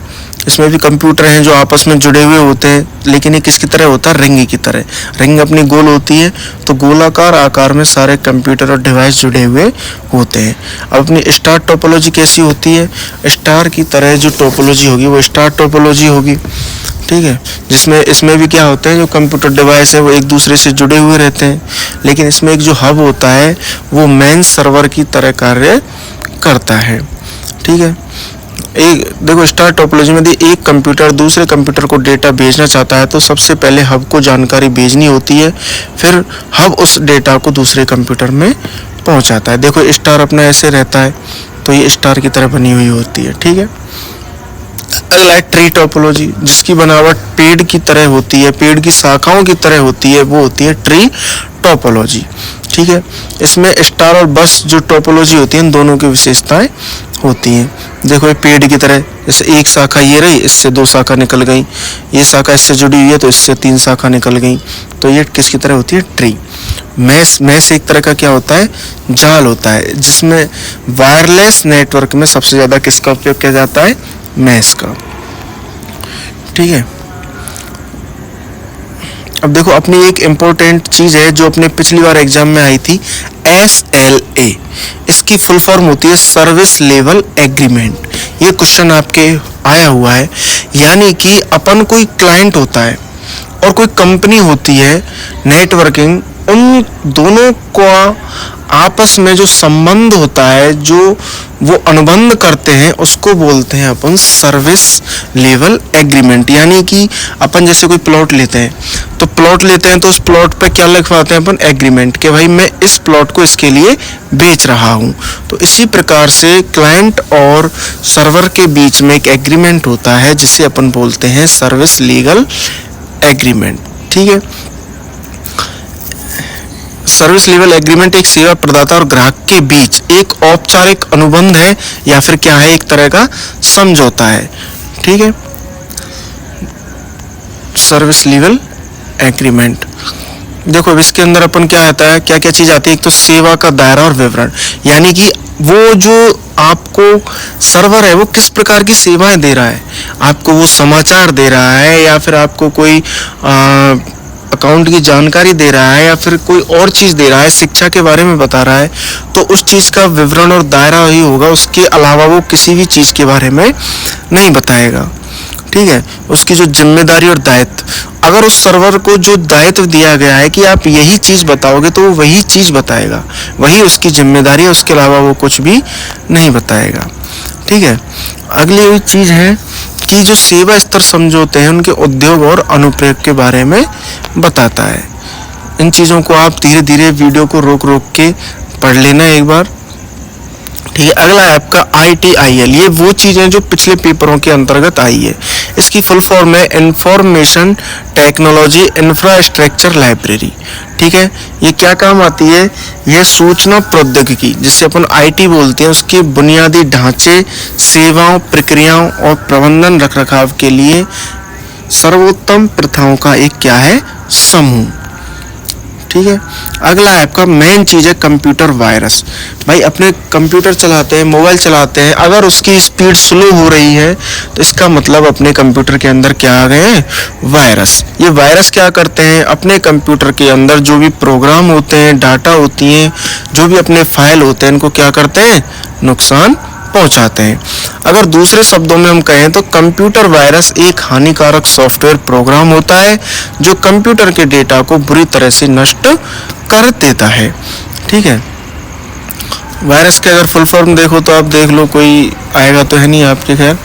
इसमें भी कंप्यूटर हैं जो आपस में जुड़े हुए होते हैं, लेकिन ये किसकी तरह होता है, रिंग की तरह। रिंग अपनी गोल होती है, तो गोलाकार आकार में सारे कंप्यूटर और डिवाइस जुड़े हुए होते हैं। अब अपनी स्टार टोपोलॉजी कैसी होती है, स्टार की तरह जो टोपोलॉजी होगी वो स्टार टोपोलॉजी होगी। ठीक है, जिसमें इसमें भी क्या होता है, जो कंप्यूटर डिवाइस है वो एक दूसरे से जुड़े हुए रहते हैं, लेकिन इसमें एक जो हब होता है वो मेन सर्वर की तरह कार्य करता है। ठीक है, एक देखो स्टार टोपोलॉजी में यदि एक कंप्यूटर दूसरे कंप्यूटर को डेटा भेजना चाहता है तो सबसे पहले हब को जानकारी भेजनी होती है, फिर हब उस डेटा को दूसरे कंप्यूटर में पहुंचाता है। देखो स्टार अपना ऐसे रहता है तो ये स्टार की तरह बनी हुई होती है, ठीक है। अगला है ट्री टोपोलॉजी, जिसकी बनावट पेड़ की तरह होती है, पेड़ की शाखाओं की तरह होती है, वो होती है ट्री टोपोलॉजी, ठीक है। इसमें स्टार और बस जो टोपोलॉजी होती है इन दोनों की विशेषताएं होती हैं। देखो ये पेड़ की तरह, जैसे एक शाखा ये रही, इससे 2 शाखा निकल गई, ये शाखा इससे जुड़ी हुई है तो इससे 3 शाखा निकल गई, तो ये किसकी तरह होती है? ट्री। मैश एक तरह का क्या होता है? जाल होता है, जिसमें वायरलेस नेटवर्क में सबसे ज़्यादा किसका उपयोग किया जाता है? मैश का, ठीक है। अब देखो अपनी एक इम्पोर्टेंट चीज़ है जो अपने पिछली बार एग्जाम में आई थी, SLA। इसकी फुल फॉर्म होती है सर्विस लेवल एग्रीमेंट। ये क्वेश्चन आपके आया हुआ है, यानी कि अपन कोई क्लाइंट होता है और कोई कंपनी होती है नेटवर्किंग, उन दोनों का आपस में जो संबंध होता है, जो वो अनुबंध करते हैं, उसको बोलते हैं अपन सर्विस लेवल एग्रीमेंट। यानी कि अपन जैसे कोई प्लॉट लेते हैं तो उस प्लॉट पे क्या लिखवाते हैं अपन? एग्रीमेंट, कि भाई मैं इस प्लॉट को इसके लिए बेच रहा हूँ। तो इसी प्रकार से क्लाइंट और सर्वर के बीच में एक एग्रीमेंट होता है जिसे अपन बोलते हैं सर्विस लीगल एग्रीमेंट, ठीक है। सर्विस लेवल एग्रीमेंट एक सेवा प्रदाता और ग्राहक के बीच एक औपचारिक अनुबंध है या फिर क्या है? एक तरह का समझौता है, ठीक है। Service level agreement. देखो अब इसके अंदर अपन क्या आता है, क्या क्या चीज आती है? एक तो सेवा का दायरा और विवरण, यानी कि वो जो आपको सर्वर है वो किस प्रकार की सेवाएं दे रहा है, आपको वो समाचार दे रहा है या फिर आपको कोई अकाउंट की जानकारी दे रहा है या फिर कोई और चीज़ दे रहा है, शिक्षा के बारे में बता रहा है, तो उस चीज़ का विवरण और दायरा ही होगा। उसके अलावा वो किसी भी चीज़ के बारे में नहीं बताएगा, ठीक है। उसकी जो जिम्मेदारी और दायित्व, अगर उस सर्वर को जो दायित्व दिया गया है कि आप यही चीज़ बताओगे तो वो वही चीज़ बताएगा, वही उसकी जिम्मेदारी है, उसके अलावा वो कुछ भी नहीं बताएगा, ठीक है। अगली चीज़ है कि जो सेवा स्तर समझौते हैं उनके उद्योग और अनुप्रयोग के बारे में बताता है। इन चीज़ों को आप धीरे धीरे वीडियो को रोक के पढ़ लेना एक बार, ठीक है। अगला है आपका ITIL। ये वो चीज़ें जो पिछले पेपरों के अंतर्गत आई है। इसकी फुल फॉर्म है इंफॉर्मेशन टेक्नोलॉजी इंफ्रास्ट्रक्चर लाइब्रेरी, ठीक है। ये क्या काम आती है? यह सूचना प्रौद्योगिकी, जिसे अपन IT बोलते हैं, उसके बुनियादी ढांचे, सेवाओं, प्रक्रियाओं और प्रबंधन रखरखाव के लिए सर्वोत्तम प्रथाओं का एक क्या है? समूह, ठीक है। अगला है आपका मेन चीज़ है कंप्यूटर वायरस। भाई अपने कंप्यूटर चलाते हैं, मोबाइल चलाते हैं, अगर उसकी स्पीड स्लो हो रही है तो इसका मतलब अपने कंप्यूटर के अंदर क्या आ गए हैं? वायरस। ये वायरस क्या करते हैं? अपने कंप्यूटर के अंदर जो भी प्रोग्राम होते हैं, डाटा होती हैं, जो भी अपने फाइल होते हैं, इनको क्या करते हैं? नुकसान पहुंचाते हैं। अगर दूसरे शब्दों में हम कहें तो कंप्यूटर वायरस एक हानिकारक सॉफ्टवेयर प्रोग्राम होता है जो कंप्यूटर के डेटा को बुरी तरह से नष्ट कर देता है, ठीक है। वायरस के अगर फुल फॉर्म देखो तो आप देख लो, कोई आएगा तो है नहीं आपके, खैर।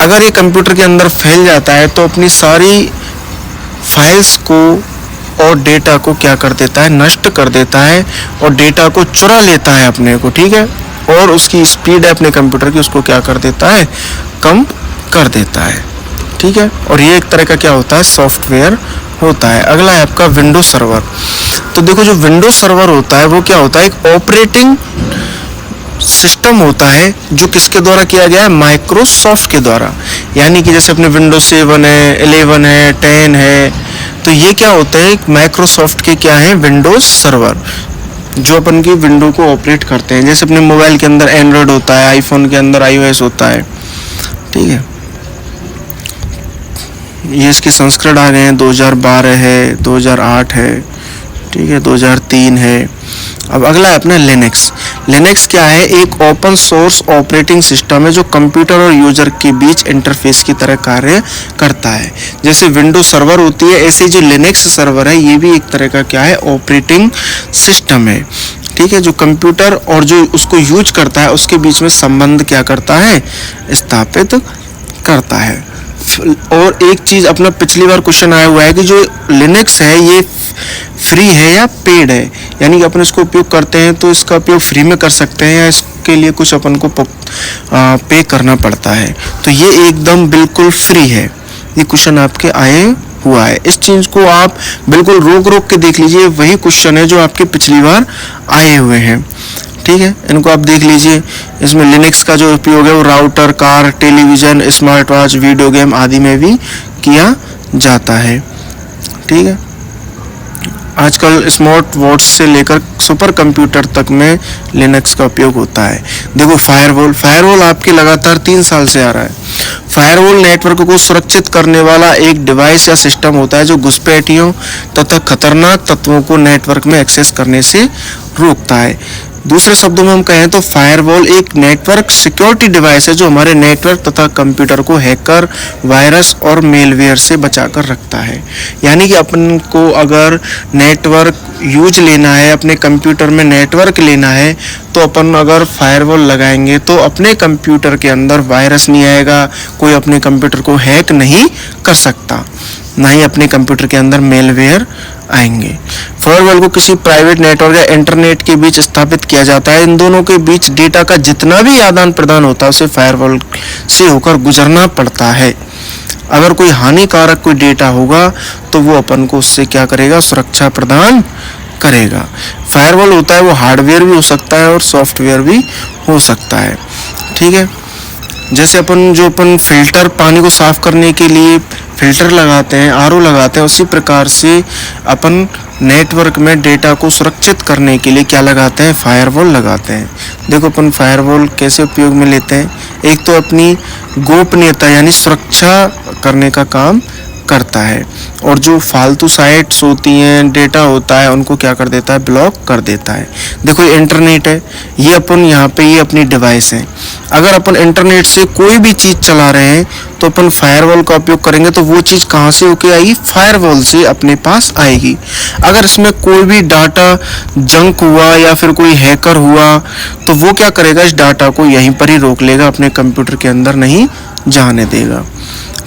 अगर ये कंप्यूटर के अंदर फैल जाता है तो अपनी सारी फाइल्स को और डेटा को क्या कर देता है? नष्ट कर देता है और डेटा को चुरा लेता है अपने को, ठीक है। और उसकी स्पीड है अपने कंप्यूटर की, उसको क्या कर देता है? कम कर देता है, ठीक है। और ये एक तरह का क्या होता है? सॉफ्टवेयर होता है। अगला है आपका विंडोज सर्वर। तो देखो जो विंडोज सर्वर होता है वो क्या होता है? एक ऑपरेटिंग सिस्टम होता है जो किसके द्वारा किया गया है? माइक्रोसॉफ्ट के द्वारा। यानी कि जैसे अपने विंडोज 7 है, 11 है, 10 है, तो ये क्या होते हैं? माइक्रोसॉफ्ट के क्या है? विंडोज सर्वर, जो अपन की विंडो को ऑपरेट करते हैं। जैसे अपने मोबाइल के अंदर एंड्रॉयड होता है, आईफोन के अंदर iOS होता है, ठीक है। ये इसके संस्करण आ गए हैं, 2012 है, 2008 है, ठीक है, 2003 है। अब अगला है अपना लिनक्स। लिनक्स क्या है? एक ओपन सोर्स ऑपरेटिंग सिस्टम है जो कंप्यूटर और यूजर के बीच इंटरफेस की तरह कार्य करता है। जैसे विंडोज सर्वर होती है, ऐसे जो लिनक्स सर्वर है ये भी एक तरह का क्या है? ऑपरेटिंग सिस्टम है, ठीक है, जो कंप्यूटर और जो उसको यूज करता है उसके बीच में संबंध क्या करता है, स्थापित करता है। और एक चीज़ अपना पिछली बार क्वेश्चन आया हुआ है कि जो लिनक्स है ये फ्री है या पेड है, यानी कि अपन इसको उपयोग करते हैं तो इसका उपयोग फ्री में कर सकते हैं या इसके लिए कुछ अपन को पे करना पड़ता है। तो ये एकदम बिल्कुल फ्री है, ये क्वेश्चन आपके आए हुआ है। इस चीज़ को आप बिल्कुल रोक के देख लीजिए, वही क्वेश्चन है जो आपके पिछली बार आए हुए हैं। ठीक है, इनको आप देख लीजिए। इसमें लिनक्स का जो उपयोग है वो router, car, television, smart watch, video game आदि में भी किया जाता है। ठीक है, आजकल स्मार्ट वॉच से लेकर सुपर कंप्यूटर तक में लिनक्स का उपयोग होता है। देखो फायरवॉल आपके लगातार 3 साल से आ रहा है। फायरवॉल नेटवर्क को सुरक्षित करने वाला एक डिवाइस या सिस्टम होता है जो घुसपैठियों तथा खतरनाक तत्वों को नेटवर्क में एक्सेस करने से रोकता है। दूसरे शब्दों में हम कहें तो फायरवॉल एक नेटवर्क सिक्योरिटी डिवाइस है जो हमारे नेटवर्क तथा कंप्यूटर को हैकर, वायरस और मेलवेयर से बचाकर रखता है। यानी कि अपन को अगर नेटवर्क यूज लेना है, अपने कंप्यूटर में नेटवर्क लेना है, तो अपन अगर फायरवॉल लगाएंगे तो अपने कंप्यूटर के अंदर वायरस नहीं आएगा, कोई अपने कंप्यूटर को हैक नहीं कर सकता, ना ही अपने कंप्यूटर के अंदर मेलवेयर आएंगे। फायरवॉल को किसी प्राइवेट नेटवर्क या इंटरनेट के बीच स्थापित किया जाता है। इन दोनों के बीच डेटा का जितना भी आदान प्रदान होता है उसे फायरवॉल से होकर गुजरना पड़ता है। अगर कोई हानिकारक कोई डेटा होगा तो वो अपन को उससे क्या करेगा, सुरक्षा प्रदान करेगा। फायरवॉल होता है वो हार्डवेयर भी हो सकता है और सॉफ्टवेयर भी हो सकता है। ठीक है, जैसे अपन फिल्टर, पानी को साफ करने के लिए फिल्टर लगाते हैं, आरओ लगाते हैं, उसी प्रकार से अपन नेटवर्क में डेटा को सुरक्षित करने के लिए क्या लगाते हैं, फायरवॉल लगाते हैं। देखो अपन फायरवॉल कैसे उपयोग में लेते हैं। एक तो अपनी गोपनीयता यानी सुरक्षा करने का काम करता है, और जो फालतू साइट्स होती हैं, डेटा होता है, उनको क्या कर देता है, ब्लॉक कर देता है। देखो ये इंटरनेट है, ये अपन यहाँ पे ये अपनी डिवाइस है। अगर अपन इंटरनेट से कोई भी चीज़ चला रहे हैं तो अपन फायरवॉल का उपयोग करेंगे तो वो चीज़ कहाँ से होके आएगी, फायरवॉल से अपने पास आएगी। अगर इसमें कोई भी डाटा जंक हुआ या फिर कोई हैकर हुआ तो वो क्या करेगा, इस डाटा को यहीं पर ही रोक लेगा, अपने कंप्यूटर के अंदर नहीं जाने देगा।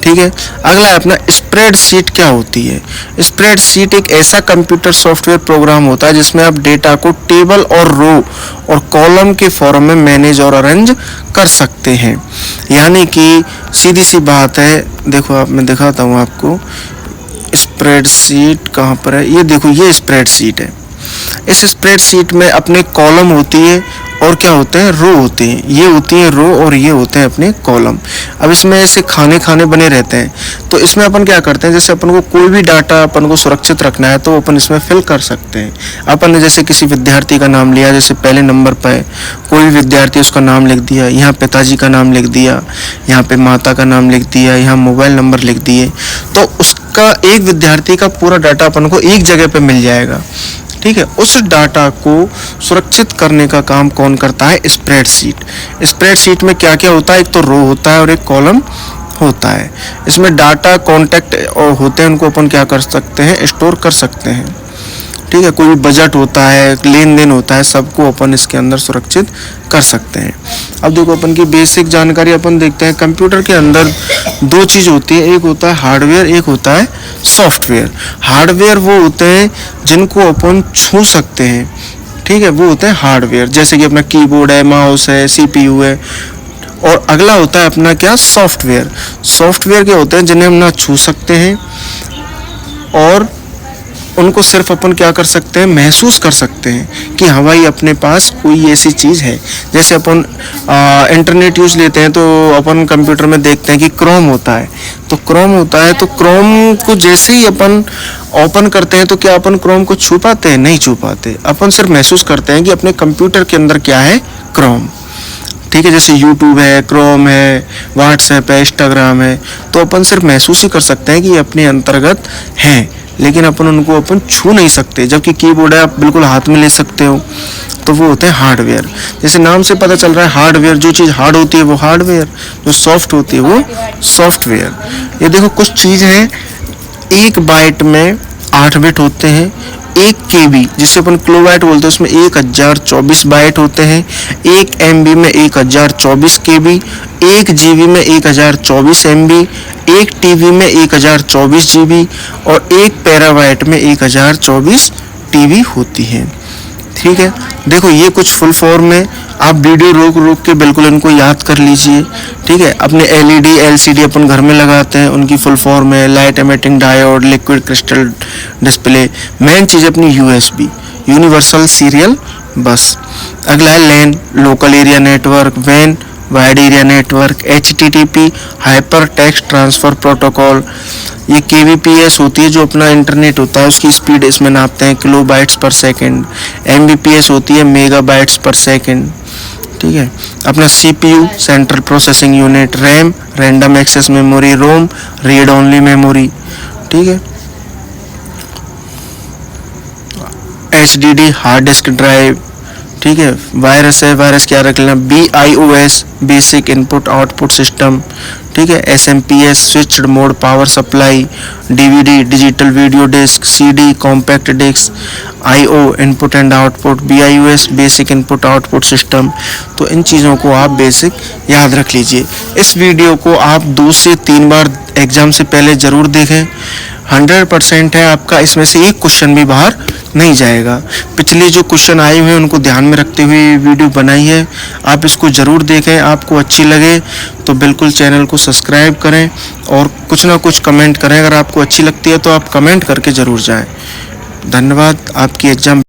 ठीक है, अगला है अपना स्प्रेडशीट। क्या होती है स्प्रेडशीट? एक ऐसा कंप्यूटर सॉफ्टवेयर प्रोग्राम होता है जिसमें आप डेटा को टेबल और रो और कॉलम के फॉर्म में मैनेज और अरेंज कर सकते हैं। यानी कि सीधी सी बात है, देखो आप, मैं दिखाता हूँ आपको स्प्रेडशीट कहाँ पर है। ये देखो, ये स्प्रेडशीट है। इस स्प्रेडशीट में अपने कॉलम होती है और क्या होते हैं, रो होते हैं। ये होती है रो और ये होते हैं अपने कॉलम। अब इसमें ऐसे खाने बने रहते हैं, तो इसमें अपन क्या करते हैं, जैसे अपन को कोई भी डाटा अपन को सुरक्षित रखना है तो अपन इसमें फिल कर सकते हैं। अपन ने जैसे किसी विद्यार्थी का नाम लिया, जैसे पहले नंबर पर कोई भी विद्यार्थी, उसका नाम लिख दिया, यहाँ पिताजी का नाम लिख दिया, यहाँ पे माता का नाम लिख दिया, यहाँ मोबाइल नंबर लिख दिए, तो उसका एक विद्यार्थी का पूरा डाटा अपन को एक जगह पे मिल जाएगा। ठीक है, उस डाटा को सुरक्षित करने का काम कौन करता है, स्प्रेडशीट। स्प्रेडशीट में क्या क्या होता है, एक तो रो होता है और एक कॉलम होता है। इसमें डाटा कॉन्टैक्ट होते हैं, उनको अपन क्या कर सकते हैं, स्टोर कर सकते हैं। ठीक है, कोई भी बजट होता है, लेन देन होता है, सबको अपन इसके अंदर सुरक्षित कर सकते हैं। अब देखो अपन की बेसिक जानकारी अपन देखते हैं। कंप्यूटर के अंदर दो चीज़ होती है, एक होता है हार्डवेयर, एक होता है सॉफ्टवेयर। हार्डवेयर वो होते हैं जिनको अपन छू सकते हैं, ठीक है, वो होते हैं हार्डवेयर, जैसे कि अपना कीबोर्ड है, माउस है, सीपीयू है। और अगला होता है अपना क्या, सॉफ्टवेयर। सॉफ्टवेयर क्या होते हैं, जिन्हें हम ना छू सकते हैं और उनको सिर्फ अपन क्या कर सकते हैं, महसूस कर सकते हैं कि हाँ भाई अपने पास कोई ऐसी चीज़ है। जैसे अपन इंटरनेट यूज लेते हैं तो अपन कंप्यूटर में देखते हैं कि क्रोम होता है, तो क्रोम होता है, तो क्रोम को जैसे ही अपन ओपन करते हैं तो क्या अपन क्रोम को छू पाते हैं, नहीं छू पाते। अपन सिर्फ महसूस करते हैं कि अपने कंप्यूटर के अंदर क्या है, क्रोम। ठीक है, जैसे यूट्यूब है, क्रोम है, व्हाट्सएप है, इंस्टाग्राम है, तो अपन सिर्फ महसूस ही कर सकते हैं कि ये अपने अंतर्गत हैं, लेकिन अपन उनको छू नहीं सकते। जबकि कीबोर्ड है, आप बिल्कुल हाथ में ले सकते हो, तो वो होते हैं हार्डवेयर। जैसे नाम से पता चल रहा है हार्डवेयर, जो चीज़ हार्ड होती है वो हार्डवेयर, जो सॉफ्ट होती है वो सॉफ्टवेयर। ये देखो कुछ चीज़ है, 1 बाइट में 8 बिट होते हैं, 1 KB जिसे अपन किलोबाइट बोलते हैं उसमें 1024 बाइट होते हैं, 1 MB में 1024 KB, 1 GB में 1024 MB, 1 TB में 1024 GB और 1 टेराबाइट में 1024 TB होती है। ठीक है, देखो ये कुछ फुल फॉर्म है, आप वीडियो रोक रोक के बिल्कुल इनको याद कर लीजिए। ठीक है, अपने LED LCD अपन घर में लगाते हैं, उनकी फुल फॉर्म है light emitting diode, liquid crystal display. Main चीज़ अपनी USB यूनिवर्सल सीरियल बस। अगला है LAN local area network, WAN wide area network, HTTP hyper text transfer protocol. ये kbps होती है जो अपना इंटरनेट होता है उसकी स्पीड इसमें नापते हैं किलोबाइट्स पर सेकंड। mbps होती है मेगाबाइट्स पर सेकंड। ठीक है, अपना CPU central processing unit, RAM random access memory, ROM read only memory. ठीक है, HDD हार्ड डिस्क ड्राइव। ठीक है, वायरस है, वायरस क्या रख लेना, BIOS basic input output system. ठीक है, SMPS switched mode power supply, DVD digital video disc, CD compact disc, IO input and output, BIOS basic input output system. तो इन चीज़ों को आप बेसिक याद रख लीजिए। इस वीडियो को आप 2 से 3 बार एग्ज़ाम से पहले ज़रूर देखें। 100% है आपका, इसमें से एक क्वेश्चन भी बाहर नहीं जाएगा। पिछले जो क्वेश्चन आए हुए हैं उनको ध्यान में रखते हुए ये वीडियो बनाई है। आप इसको ज़रूर देखें, आपको अच्छी लगे तो बिल्कुल चैनल को सब्सक्राइब करें और कुछ ना कुछ कमेंट करें। अगर आपको अच्छी लगती है तो आप कमेंट करके ज़रूर जाएं। धन्यवाद। आपकी एग्ज़ाम